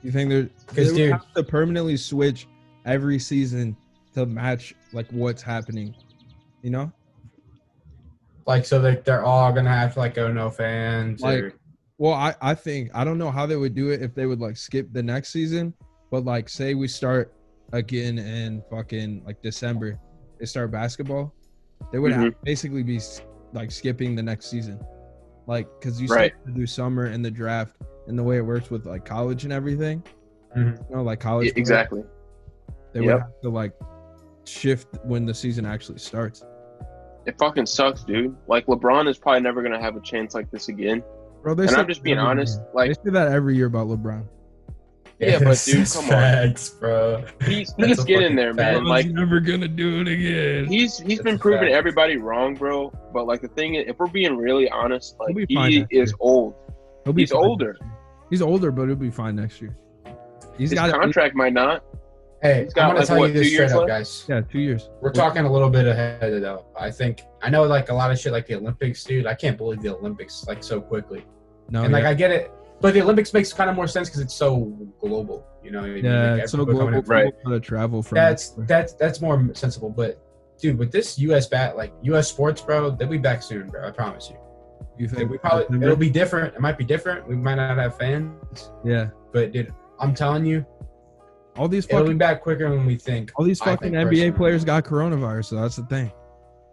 You think they would have to permanently switch every season to match like what's happening? You know, like, so they're all gonna have to like go no fans. Like, well, I think I don't know how they would do it if they would like skip the next season, but like say we start again in fucking like December, they start basketball, they would have to basically be like skipping the next season, like because you still have to do summer and the draft. And the way it works with like college and everything, you know, like college. Exactly. They would have to like shift when the season actually starts. It fucking sucks, dude. Like, LeBron is probably never gonna have a chance like this again. Bro, and I'm just being honest. Like, they say that every year about LeBron. Yeah, but dude, come facts, on, bro. He's getting there, man. Like, never gonna do it again. He's been proving everybody wrong, bro. But like the thing is, if we're being really honest, like he is old. He's older. He's older, but he'll be fine next year. His contract might not. Hey, I'm gonna tell you this straight up, guys. Yeah, 2 years. We're talking a little bit ahead though. I know like a lot of shit like the Olympics, dude. I can't believe the Olympics like so quickly. No, and like I get it, but the Olympics makes kind of more sense because it's so global. You know? Yeah, like, it's so global. Right. To travel from. That's more sensible. But dude, with this US sports, bro, they'll be back soon, bro. I promise you. You think it'll be different? It might be different. We might not have fans. Yeah. But dude, I'm telling you, it'll be back quicker than we think. All these fucking NBA players got coronavirus, so that's the thing.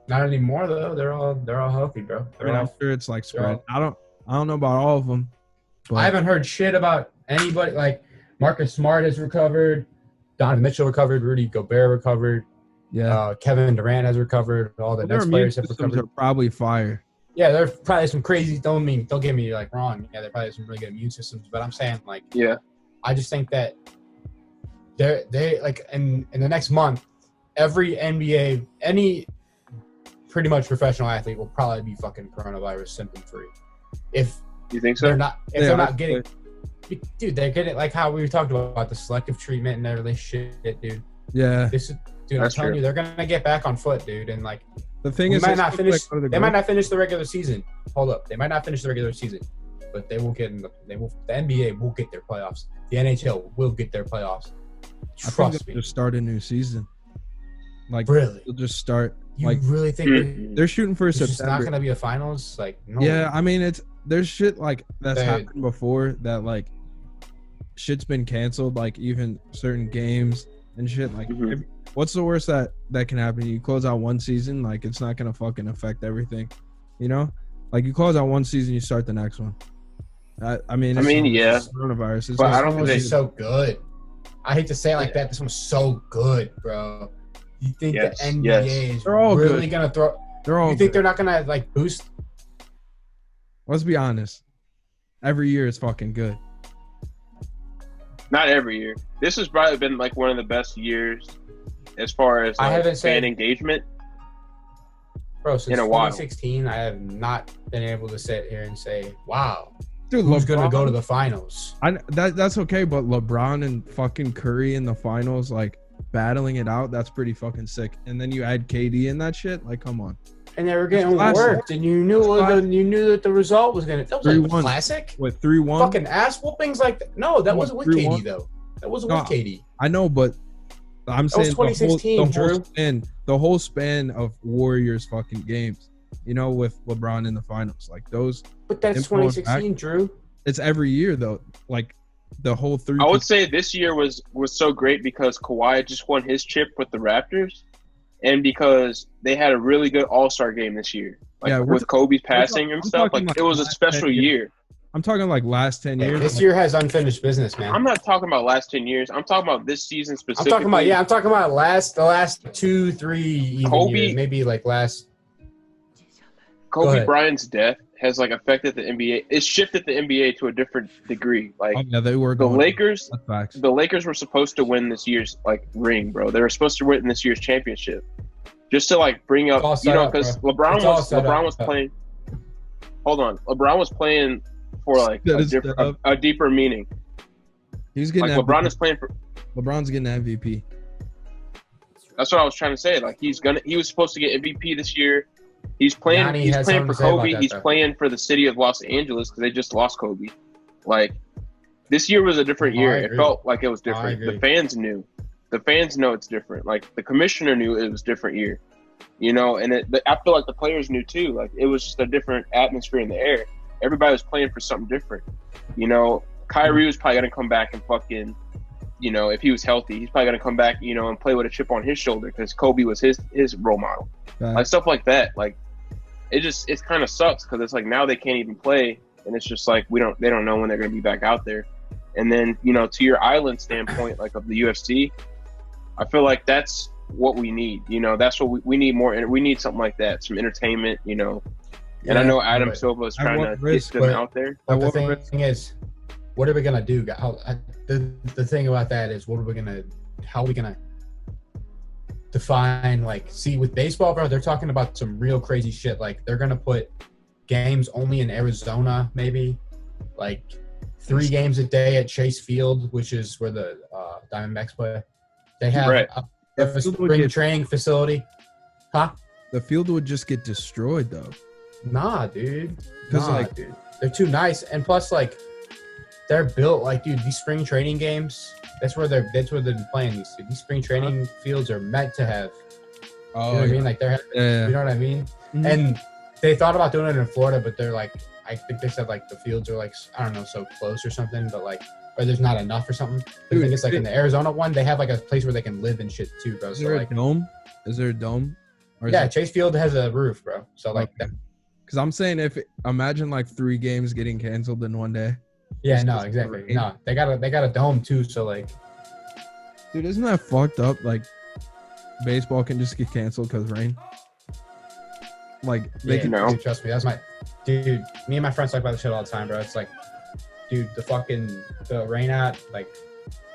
Not anymore though. They're all healthy, bro. I'm sure it's like spread. I don't know about all of them. But I haven't heard shit about anybody. Like Marcus Smart has recovered, Donovan Mitchell recovered, Rudy Gobert recovered. Yeah. Kevin Durant has recovered. All the Nets players have recovered. Are probably fire. Yeah, there's probably some crazy. Don't get me like wrong. Yeah, there probably have some really good immune systems. But I'm saying like, yeah, I just think that they like in the next month, every NBA, any pretty much professional athlete will probably be fucking coronavirus symptom free. If you think so, they're not getting, dude, they're getting like how we talked about the selective treatment and everything shit, dude. Yeah, dude, I'm telling you, they're gonna get back on foot, dude, and like. The thing is, they might not finish the regular season. Hold up, they might not finish the regular season, but they will get the NBA will get their playoffs. The NHL will get their playoffs. Trust me. Just start a new season. Like really, they'll just start. You like really think they're shooting for September? It's not gonna be a finals. Like no. Yeah, I mean there's shit like that's happened before that like shit's been canceled. Like even certain games and shit. Like what's the worst that can happen? You close out one season, like it's not gonna fucking affect everything, you know? Like you close out one season, you start the next one. I mean, yeah. Coronavirus, but I don't think it's so good. I hate to say it like that. This one's so good, bro. You think the NBA is really gonna throw? They're all. You think they're not gonna like boost? Let's be honest. Every year is fucking good. Not every year. This has probably been like one of the best years as far as like, fan engagement. Bro, since 2016, I have not been able to sit here and say, wow, Dude, who's going to go to the finals. That's okay, but LeBron and fucking Curry in the finals, like battling it out, that's pretty fucking sick. And then you add KD in that shit, like come on. And they were getting worked, and you knew that the result was gonna. That was like a classic. With 3-1, fucking ass whoopings like that. No, that wasn't with KD though. That wasn't with KD. I know, but I'm saying 2016, the whole span of Warriors fucking games. You know, with LeBron in the finals, like those. But that's 2016, Drew. It's every year though, like the whole 3. I would say this year was so great because Kawhi just won his chip with the Raptors, and because they had a really good All-Star game this year, like with Kobe's passing and stuff. Like it was a special year. I'm talking like last 10 years. This year has unfinished business, man. I'm not talking about last 10 years. I'm talking about this season specifically. I'm talking about the last 2-3 years, maybe like last. Kobe Bryant's death has like affected the NBA. It shifted the NBA to a different degree. Like they were the Lakers. The Lakers were supposed to win this year's like ring, bro. They were supposed to win this year's championship, just to like bring up, because LeBron was playing. Hold on, LeBron was playing for like a deeper meaning. He's getting like LeBron is playing for. LeBron's getting MVP. That's what I was trying to say. Like he was supposed to get MVP this year. He's playing. He's playing for Kobe. He's playing for the city of Los Angeles because they just lost Kobe. Like this year was a different year. It felt like it was different. The fans knew. The fans know it's different. Like the commissioner knew it was a different year. You know, and I feel like the players knew too. Like it was just a different atmosphere in the air. Everybody was playing for something different. You know, Kyrie was probably gonna come back and fucking, you know, if he was healthy, he's probably gonna come back, you know, and play with a chip on his shoulder because Kobe was his role model. Like stuff like that. Like it kind of sucks because it's like now they can't even play, and it's just like they don't know when they're gonna be back out there. And then, you know, to your island standpoint, like of the UFC, I feel like that's what we need. You know, that's what we need more. We need something like that, some entertainment. You know, and I know Adam Silva is trying to get them out there. But the thing is, what are we gonna do? The thing about that is, how are we gonna define, like, see with baseball, bro, they're talking about some real crazy shit. Like they're gonna put games only in Arizona, maybe like 3 games a day at Chase Field, which is where the Diamondbacks play. They have a spring training facility. Huh? The field would just get destroyed though. Nah, dude. Dude. They're too nice, and plus, like, they're built like, dude, these spring training games. That's where they've been playing these spring training fields are meant to have. You know what I mean? Like you know what I mean? Mm-hmm. And they thought about doing it in Florida, but they're like, I think they said like the fields are like, I don't know, so close or something, but like, or there's not enough or something. I think it's like in the Arizona one, they have like a place where they can live and shit too, bro. Is there a dome? Is there a dome? Chase Field has a roof, bro. So like that. Because I'm saying imagine like 3 games getting canceled in one day. Yeah, no, exactly. No, they got a dome too. So like, dude, isn't that fucked up? Like, baseball can just get canceled because rain. Like they can. Dude, trust me, that's my dude. Me and my friends talk about this shit all the time, bro. It's like, dude, the rain out, like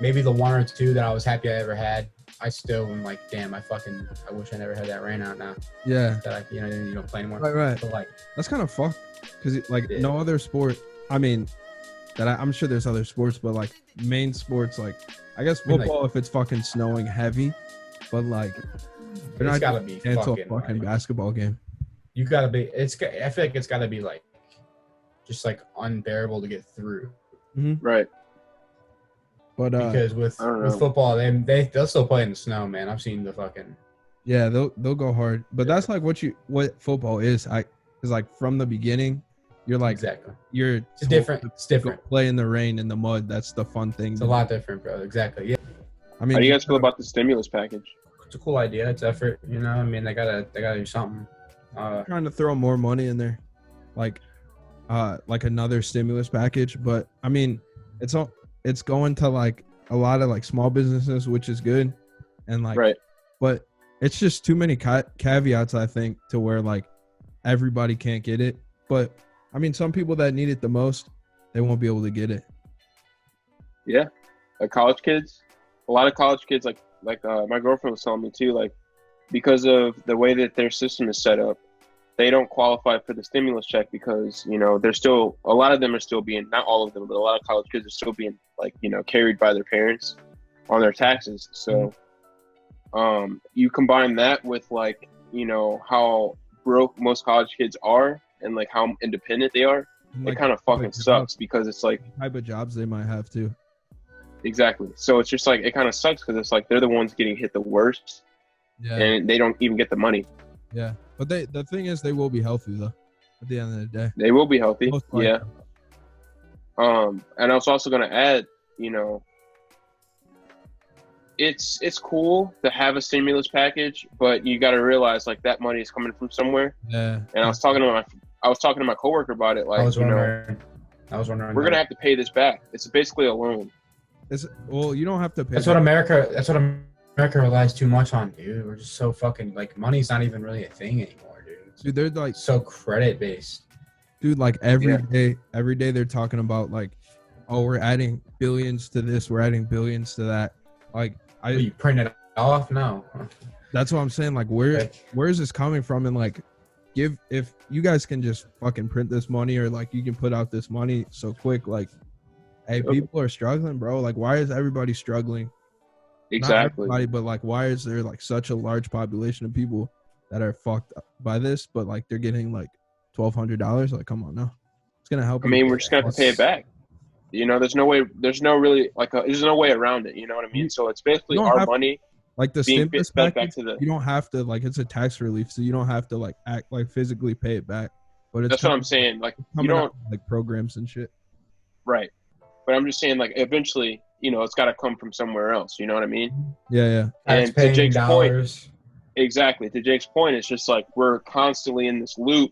maybe the 1 or 2 that I was happy I ever had. I still am like, damn, I wish I never had that rain out now. Yeah. That you don't play anymore. Right. But like, that's kind of fucked because no other sport. I mean, I'm sure there's other sports, but like main sports, like I guess football if it's fucking snowing heavy, but like they're not gotta be cancel a fucking basketball game. You gotta be. I feel like it's gotta be like just like unbearable to get through. Mm-hmm. Right. But because with football, they'll still play in the snow, man. I've seen the fucking. Yeah, they'll go hard, but that's like what football is. Because like from the beginning, you're like it's different. It's different. Play in the rain in the mud. That's the fun thing. It's a lot different, bro. Exactly. Yeah. I mean, how do you guys feel about the stimulus package? It's a cool idea. It's effort. You know, I mean, they gotta do something. Trying to throw more money in there, like another stimulus package. But I mean, it's going to like a lot of like small businesses, which is good, and like but it's just too many caveats, I think, to where like everybody can't get it. But I mean, some people that need it the most, they won't be able to get it. Yeah, like college kids, a lot of college kids, like my girlfriend was telling me too, like because of the way that their system is set up, they don't qualify for the stimulus check because, you know, they're still, a lot of them are still being, not all of them, but a lot of college kids are still being, like, you know, carried by their parents on their taxes. So you combine that with, like, you know, how broke most college kids are and, like, how independent they are, like, it kind of fucking sucks because it's like the type of jobs they might have too. Exactly. So it's just like, it kind of sucks because it's like they're the ones getting hit the worst, and they don't even get the money. Yeah, but the thing is, they will be healthy though. At the end of the day, they will be healthy. Yeah. And I was also gonna add, you know, it's cool to have a stimulus package, but you got to realize, like, that money is coming from somewhere. Yeah. And I was talking to my coworker about it. Like, I was wondering. We're gonna have to pay this back. It's basically a loan. Well, you don't have to pay. That's what America relies too much on, dude. We're just so fucking, like, money's not even really a thing anymore, dude. Dude, they're like so credit based. Dude, like every day they're talking about, like, oh, we're adding billions to this, we're adding billions to that. Like, you print it off? No. That's what I'm saying. Like, where is this coming from? And, like, if you guys can just fucking print this money, or, like, you can put out this money so quick, like, hey, people are struggling, bro. Like, why is everybody struggling? Exactly. Not everybody, but, like, why is there, like, such a large population of people that are fucked up by this, but, like, they're getting, like, $1,200? Like, come on now. It's gonna help. I mean, we're just gonna have to pay it back. You know, there's no way around it. You know what I mean? So it's basically our money. Like the stimulus package, back to the, you don't have to, like, it's a tax relief, so you don't have to, like, act like physically pay it back. But it's that's what I'm saying. Like, you don't like programs and shit. Right. But I'm just saying, like, eventually, you know, it's got to come from somewhere else. You know what I mean? Yeah. And to Jake's point, exactly. To Jake's point, it's just like we're constantly in this loop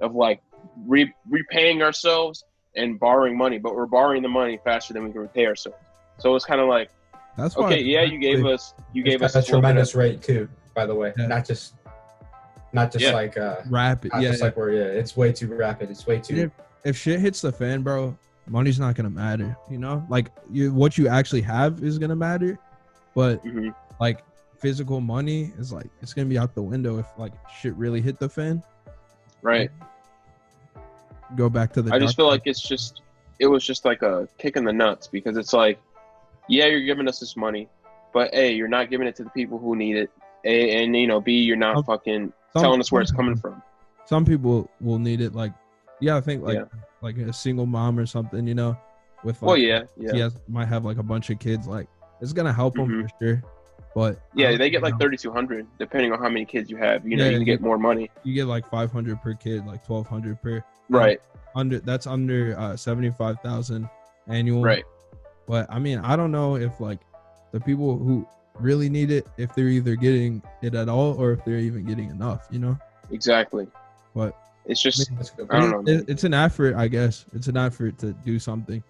of, like, repaying ourselves and borrowing money, but we're borrowing the money faster than we can repay ourselves. So it's kind of like, that's okay, you gave us a tremendous rate too, by the way. Not just like rapid. Like it's way too rapid. It's way too. If shit hits the fan, bro, money's not gonna matter. You know, like, what you actually have is gonna matter, but like, physical money is, like, it's gonna be out the window if, like, shit really hit the fan. Right. Go back to the. I just feel like it was just like a kick in the nuts, because it's like, yeah, you're giving us this money, but A, you're not giving it to the people who need it. And you know, B, you're not fucking telling us where it's coming from. Some people will need it. Like, I think like a single mom or something, you know, with, like, she might have, like, a bunch of kids. Like, it's gonna help them for sure. But they get like $3,200 depending on how many kids you have. You know, you can get more money. You get like $500 per kid, like $1,200 per. Right. That's under 75,000 annual. Right. But I mean, I don't know if, like, the people who really need it, if they're either getting it at all or if they're even getting enough, you know? Exactly. But it's just, I don't know. It's an effort, I guess. It's an effort to do something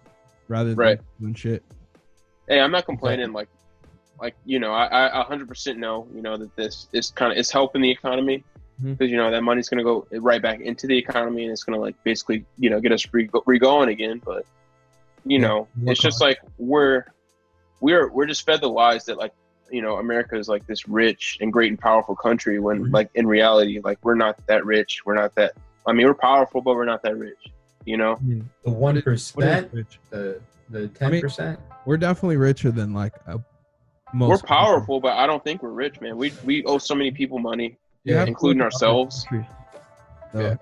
rather than doing shit. Hey, I'm not complaining. Like, you know, I 100% know, you know, that this is it's helping the economy, because, you know, that money's going to go right back into the economy, and it's going to, like, basically, you know, get us re-going again. But, you know, it's just like we're just fed the lies that, like, you know, America is, like, this rich and great and powerful country, when like, in reality, like, we're not that rich. We're not that, I mean, we're powerful, but we're not that rich, you know? The 1%, the 10%. I mean, we're definitely richer than, like, we're powerful, but I don't think we're rich, man. We owe so many people money, including ourselves. So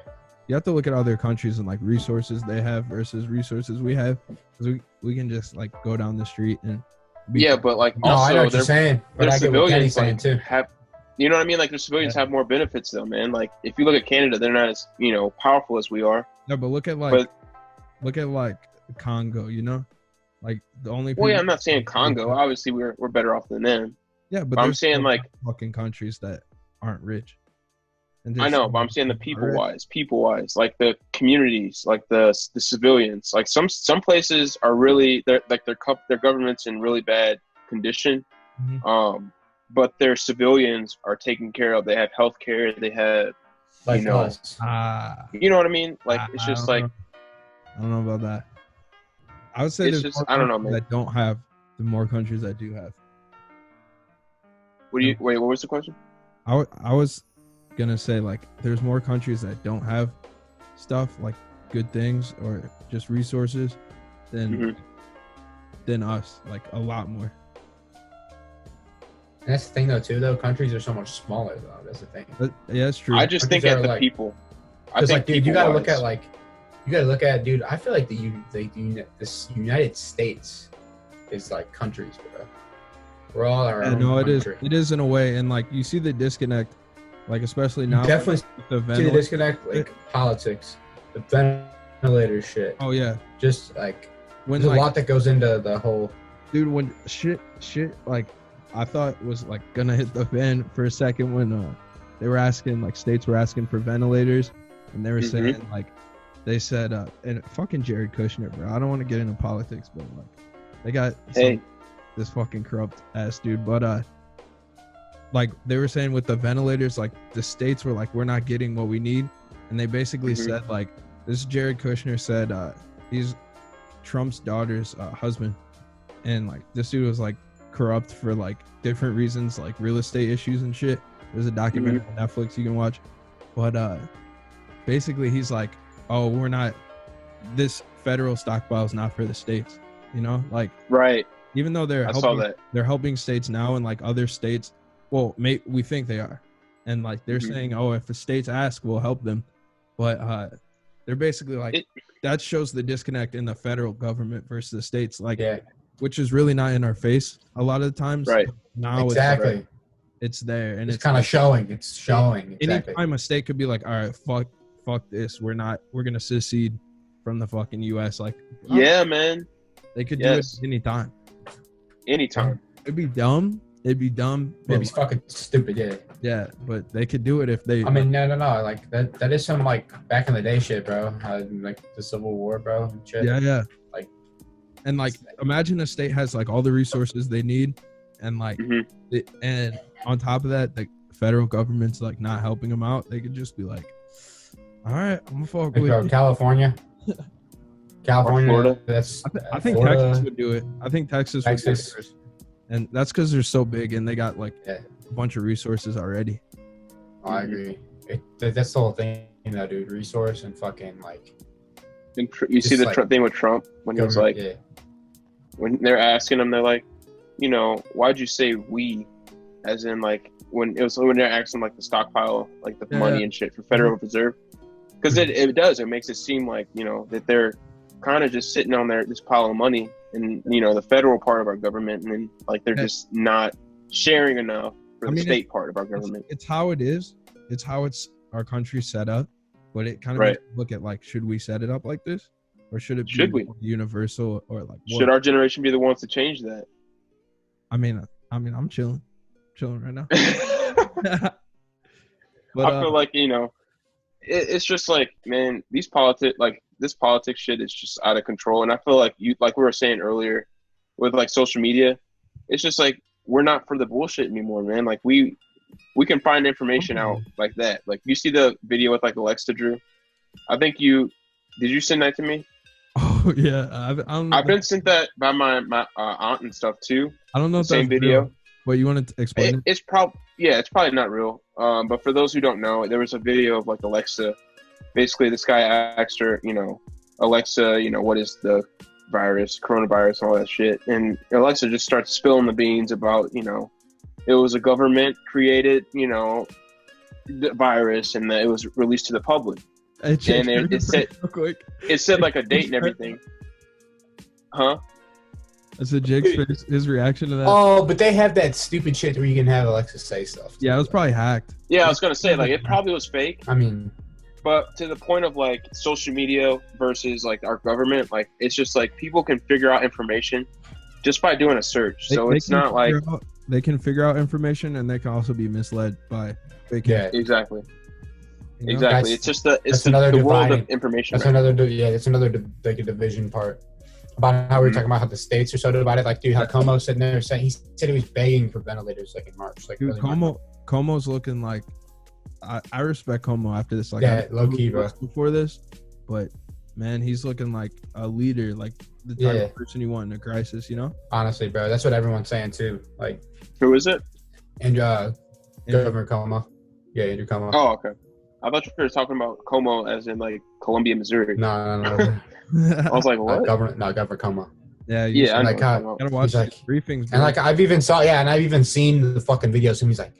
you have to look at other countries and, like, resources they have versus resources we have, because we can just, like, go down the street and but, like, also, I know what you're saying, but I get what Kenny's saying too. You know what I mean? Like, their civilians have more benefits, though, man. Like, if you look at Canada, they're not as, you know, powerful as we are. No, but look at Congo, you know? Like, the only people. Well, yeah, I'm not saying Congo. Obviously, we're better off than them. Yeah, but I'm saying, like, fucking countries that aren't rich. I know, but I'm saying the people wise, like, the communities, like, the civilians, like, some places are really, their government's in really bad condition, but their civilians are taken care of. They have health care. They have, like, you know, you know what I mean? Like, it's just like, I don't know about that. I would say it's there's just, more I don't know, man. that don't have the more countries that do have. Wait, what was the question? I was gonna say like there's more countries that don't have stuff like good things or just resources than us, like a lot more. And that's the thing, though, too. Though countries are so much smaller, though. That's the thing. Yeah, that's true. I just think at the people. Because, like, dude, you gotta look at, dude. I feel like this United States is like countries, bro. We're all our own country. It is in a way, and like you see the disconnect, like especially now. You definitely see the disconnect, like politics, the ventilator shit. Oh yeah, just like when there's a lot that goes into the whole. Dude, when shit like. I thought was like gonna hit the fan for a second when they were asking, like states were asking for ventilators, and they were saying like they said and fucking Jared Kushner, bro. I don't want to get into politics, but like they got this fucking corrupt ass dude. But like they were saying with the ventilators, like the states were like, we're not getting what we need, and they basically said like this. Jared Kushner said he's Trump's daughter's husband, and like this dude was like corrupt for like different reasons, like real estate issues and shit. There's a documentary on Netflix you can watch, but basically he's like, oh, we're not, this federal stockpile is not for the states, you know, like right, even though they're helping states now, and like other states, well, we think they are, and like they're saying, oh, if the states ask, we'll help them, but they're basically like that shows the disconnect in the federal government versus the states, like which is really not in our face a lot of the times. Right. Now exactly. It's there, and it's kind of showing. It's showing. Exactly. Anytime a state could be like, all right, fuck this. We're gonna secede from the fucking U.S. Like, yeah, man. They could do it anytime. Anytime. It'd be dumb. It'd be fucking stupid. Yeah. Yeah, but they could do it if they. I mean, no. Like that is some like back in the day shit, bro. Like the Civil War, bro. And shit. Yeah. And like, imagine a state has like all the resources they need, and like, and on top of that, the federal government's like not helping them out. They could just be like, "All right, I'm gonna fuck with you." California, Florida. That's I think Florida. Texas would do it. I think Texas would do it first. And that's because they're so big and they got like a bunch of resources already. Oh, I agree. That's the whole thing, though, dude. Resource and fucking like. You see the like, thing with Trump when he was like, when they're asking him, they're like, you know, why'd you say we, as in like when they're asking like the stockpile, like the money and shit for Federal Reserve, because it makes it seem like, you know, that they're kind of just sitting on this pile of money and, you know, the federal part of our government, and then like they're just not sharing enough for the state part of our government. It's how it is. It's how our country set up. But it kind of makes you look at like, should we set it up like this, or should it be universal, or like should our generation be the ones to change that? I mean, I'm chilling right now. But I feel like, you know, it's just like, man, this politics shit is just out of control, and I feel like like we were saying earlier, with like social media, it's just like we're not for the bullshit anymore, man. Like we can find information out like that. Like you see the video with like Alexa Drew. I think did you send that to me? Oh yeah, I've been sent that by my aunt and stuff too. I don't know if same video. Real. What you want to explain? It's probably not real. But for those who don't know, there was a video of like Alexa. Basically, this guy asked her, you know, Alexa, you know, what is the coronavirus, and all that shit, and Alexa just starts spilling the beans about, you know, it was a government created, you know, the virus, and that it was released to the public. And it said like a date and everything. Huh? I said Jake's his reaction to that. Oh, but they have that stupid shit where you can have Alexa say stuff. Yeah, it was probably hacked. Yeah, I was gonna say, like, it probably was fake. I mean, but to the point of like social media versus like our government, like it's just like people can figure out information just by doing a search. So it's not like they can figure out information, and they can also be misled by fake. Yeah, exactly. You know? Exactly. It's just the world of information. That's another like a division part. About how we were talking about how the states are so divided. Like, dude, how Como's sitting there saying, he said he was begging for ventilators like in March. Like, dude, Como's looking like, I respect Como after this. Like, yeah, low key, bro. Before this, but man, he's looking like a leader, like the type of person you want in a crisis, you know? Honestly, bro, that's what everyone's saying too. Like, who is it? And Governor Como. Yeah, Andrew Cuomo. Oh, okay. I thought you were talking about Como as in like Columbia, Missouri. No. I was like, what? Governor Cuomo. Yeah, I know. gotta watch like, briefings, bro. and like I've even seen the fucking videos, and he's like,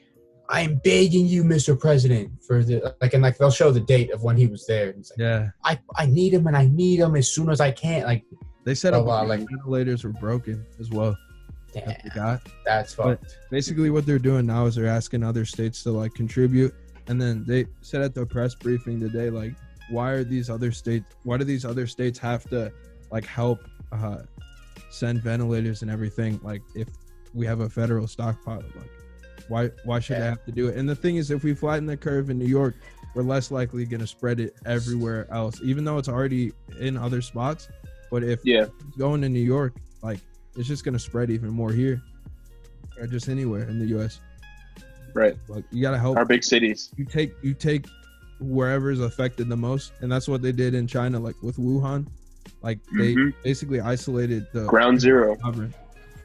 "I'm begging you, Mr. President, for the like," and like they'll show the date of when he was there. And it's like, yeah, I need him, and I need him as soon as I can. Like they said like ventilators were broken as well. Damn, that's fucked. But basically, what they're doing now is they're asking other states to like contribute, and then they said at the press briefing today, like, why do these other states have to like help send ventilators and everything? Like, if we have a federal stockpile, like, why should they have to do it? And the thing is, if we flatten the curve in New York, we're less likely going to spread it everywhere else, even though it's already in other spots. But if it's going to New York, like, it's just going to spread even more here or just anywhere in the U.S. Right. Like, you got to help our big cities. You take wherever is affected the most. And that's what they did in China, like with Wuhan. Like, they basically isolated the ground zero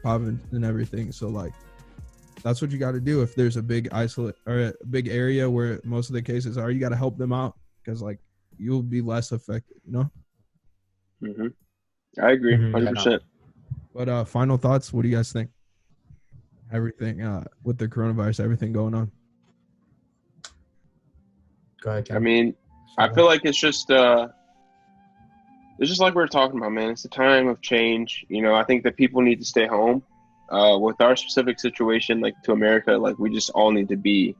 province and everything. So, like, that's what you got to do. If there's a big isolate or a big area where most of the cases are, you got to help them out because, like, you'll be less affected, you know? I agree, 100%. But final thoughts. What do you guys think? Everything with the coronavirus, everything going on. Go ahead, Ken. I mean, I feel like it's just like we were talking about, man. It's a time of change. You know, I think that people need to stay home. With our specific situation, like to America, like we just all need to be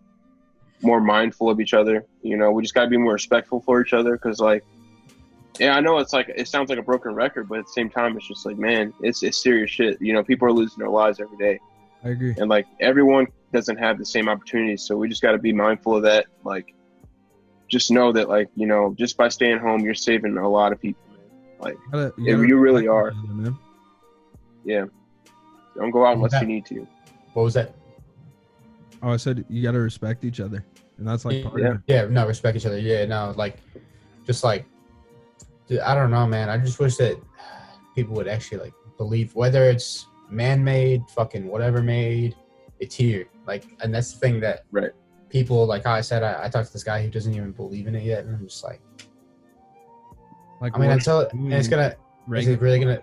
more mindful of each other. You know, we just got to be more respectful for each other because, like, yeah, I know it's like it sounds like a broken record, but at the same time, it's just like, man, it's serious shit. You know, people are losing their lives every day. I agree. And like everyone doesn't have the same opportunities, so we just got to be mindful of that. Like, just know that, like, you know, just by staying home, you're saving a lot of people. Man. Like, you really are. Man. Yeah. Don't go out unless you need to. What was that? Oh, I said you got to respect each other, and that's like part of it. Yeah, no, respect each other. Yeah, no, like, just like, dude, I don't know, man. I just wish that people would actually like believe, whether it's man-made, fucking whatever made, it's here. Like, and that's the thing that people, like how I said, I talked to this guy who doesn't even believe in it yet, and I'm just like I mean, until and it's gonna, is it really gonna?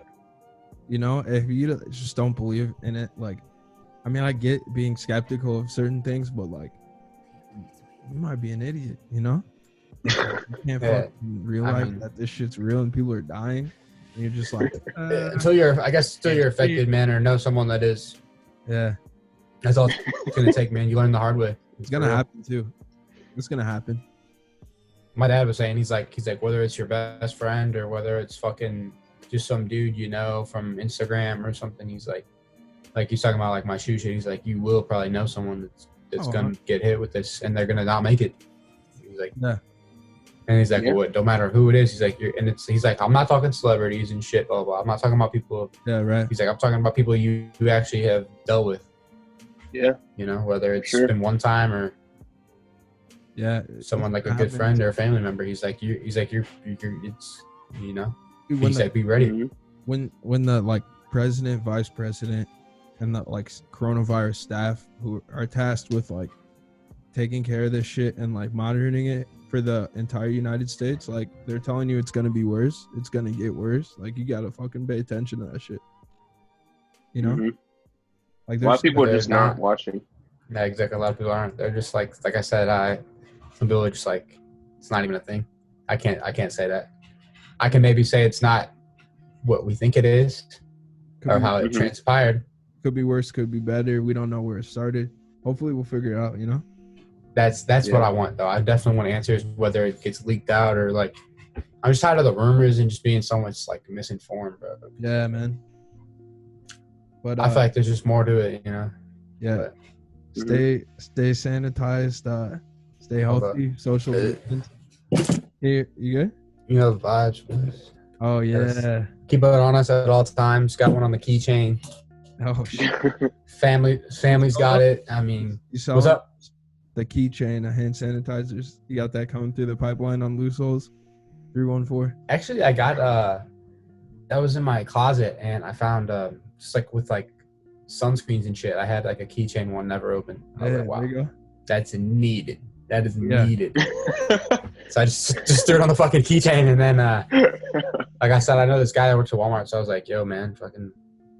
You know, if you just don't believe in it, like, I mean, I get being skeptical of certain things, but like, you might be an idiot, you know? Like, you can't fucking realize that this shit's real and people are dying. And you're just like, until you're affected, man, or know someone that is. Yeah. That's all it's gonna take, man. You learn the hard way. It's gonna happen too. It's gonna happen. My dad was saying, he's like, whether it's your best friend or whether it's fucking just some dude you know from Instagram or something, he's like he's talking about like my shoe shit. He's like, you will probably know someone that's gonna get hit with this and they're gonna not make it. He's like, yeah. And he's like, well, it don't matter who it is. He's like, he's like, I'm not talking celebrities and shit, blah, blah. I'm not talking about people. Yeah, right. He's like, I'm talking about people you actually have dealt with. Yeah. You know, whether it's been one time or someone like a good friend or a family member. He's like, you're it's, you know. He's like, be ready. When the like president, vice president, and the like coronavirus staff who are tasked with like taking care of this shit and like monitoring it for the entire United States, like they're telling you it's gonna be worse. It's gonna get worse. Like you gotta fucking pay attention to that shit. You know, like a lot of people are just not watching. Yeah, exactly. A lot of people aren't. They're just like I said, some people are just like, it's not even a thing. I can't say that. I can maybe say it's not what we think it is, or how it transpired. Could be worse, could be better. We don't know where it started. Hopefully we'll figure it out, you know? That's what I want, though. I definitely want answers, whether it gets leaked out or like, I'm just tired of the rumors and just being so much like misinformed, bro. Yeah, man. But I feel like there's just more to it, you know? Yeah. But, stay sanitized, stay healthy, social distance. Here, you good? You know the vibes, please. Oh yeah. Keep it on us at all times. Got one on the keychain. Oh shit. Family's got it. I mean, what's up? The keychain, hand sanitizers. You got that coming through the pipeline on LouSoles314. Actually, I got that was in my closet, and I found just like with like sunscreens and shit. I had like a keychain one, never opened. I was like, wow, there you go. That's needed. That is needed. So I just threw it on the fucking keychain, and then like I said, I know this guy that works at Walmart, so I was like, "Yo, man, fucking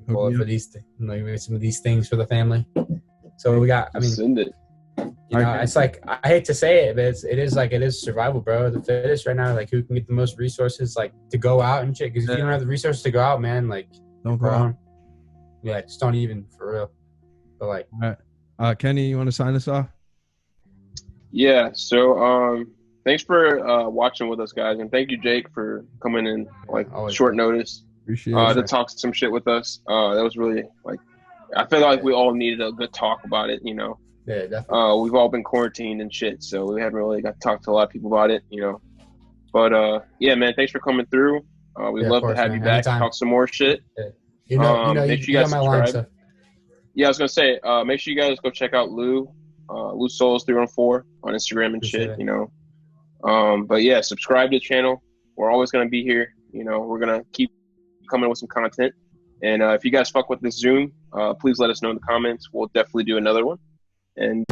pull it for these, some of these things for the family." So we got. I mean, send it. You know, it's like I hate to say it, but it is survival, bro. The fittest right now, like who can get the most resources, like to go out and shit. Because if you don't have the resources to go out, man, like don't go out. Yeah, just don't even for real. But like, all right. Kenny, you want to sign us off? Yeah. So thanks for watching with us, guys, and thank you, Jake, for coming in like short notice. Appreciate it. To talk some shit with us. That was really like I feel like we all needed a good talk about it, you know. Yeah, definitely. We've all been quarantined and shit, so we hadn't really got to talk to a lot of people about it, you know. But yeah, man, thanks for coming through. We'd love to have you back and talk some more shit. Yeah. You know, make sure you guys subscribe. Line, yeah, I was gonna say, make sure you guys go check out LouSoles314 on Instagram and shit, you know. But yeah, subscribe to the channel. We're always gonna be here. You know, we're gonna keep coming with some content. And if you guys fuck with this Zoom, please let us know in the comments. We'll definitely do another one. And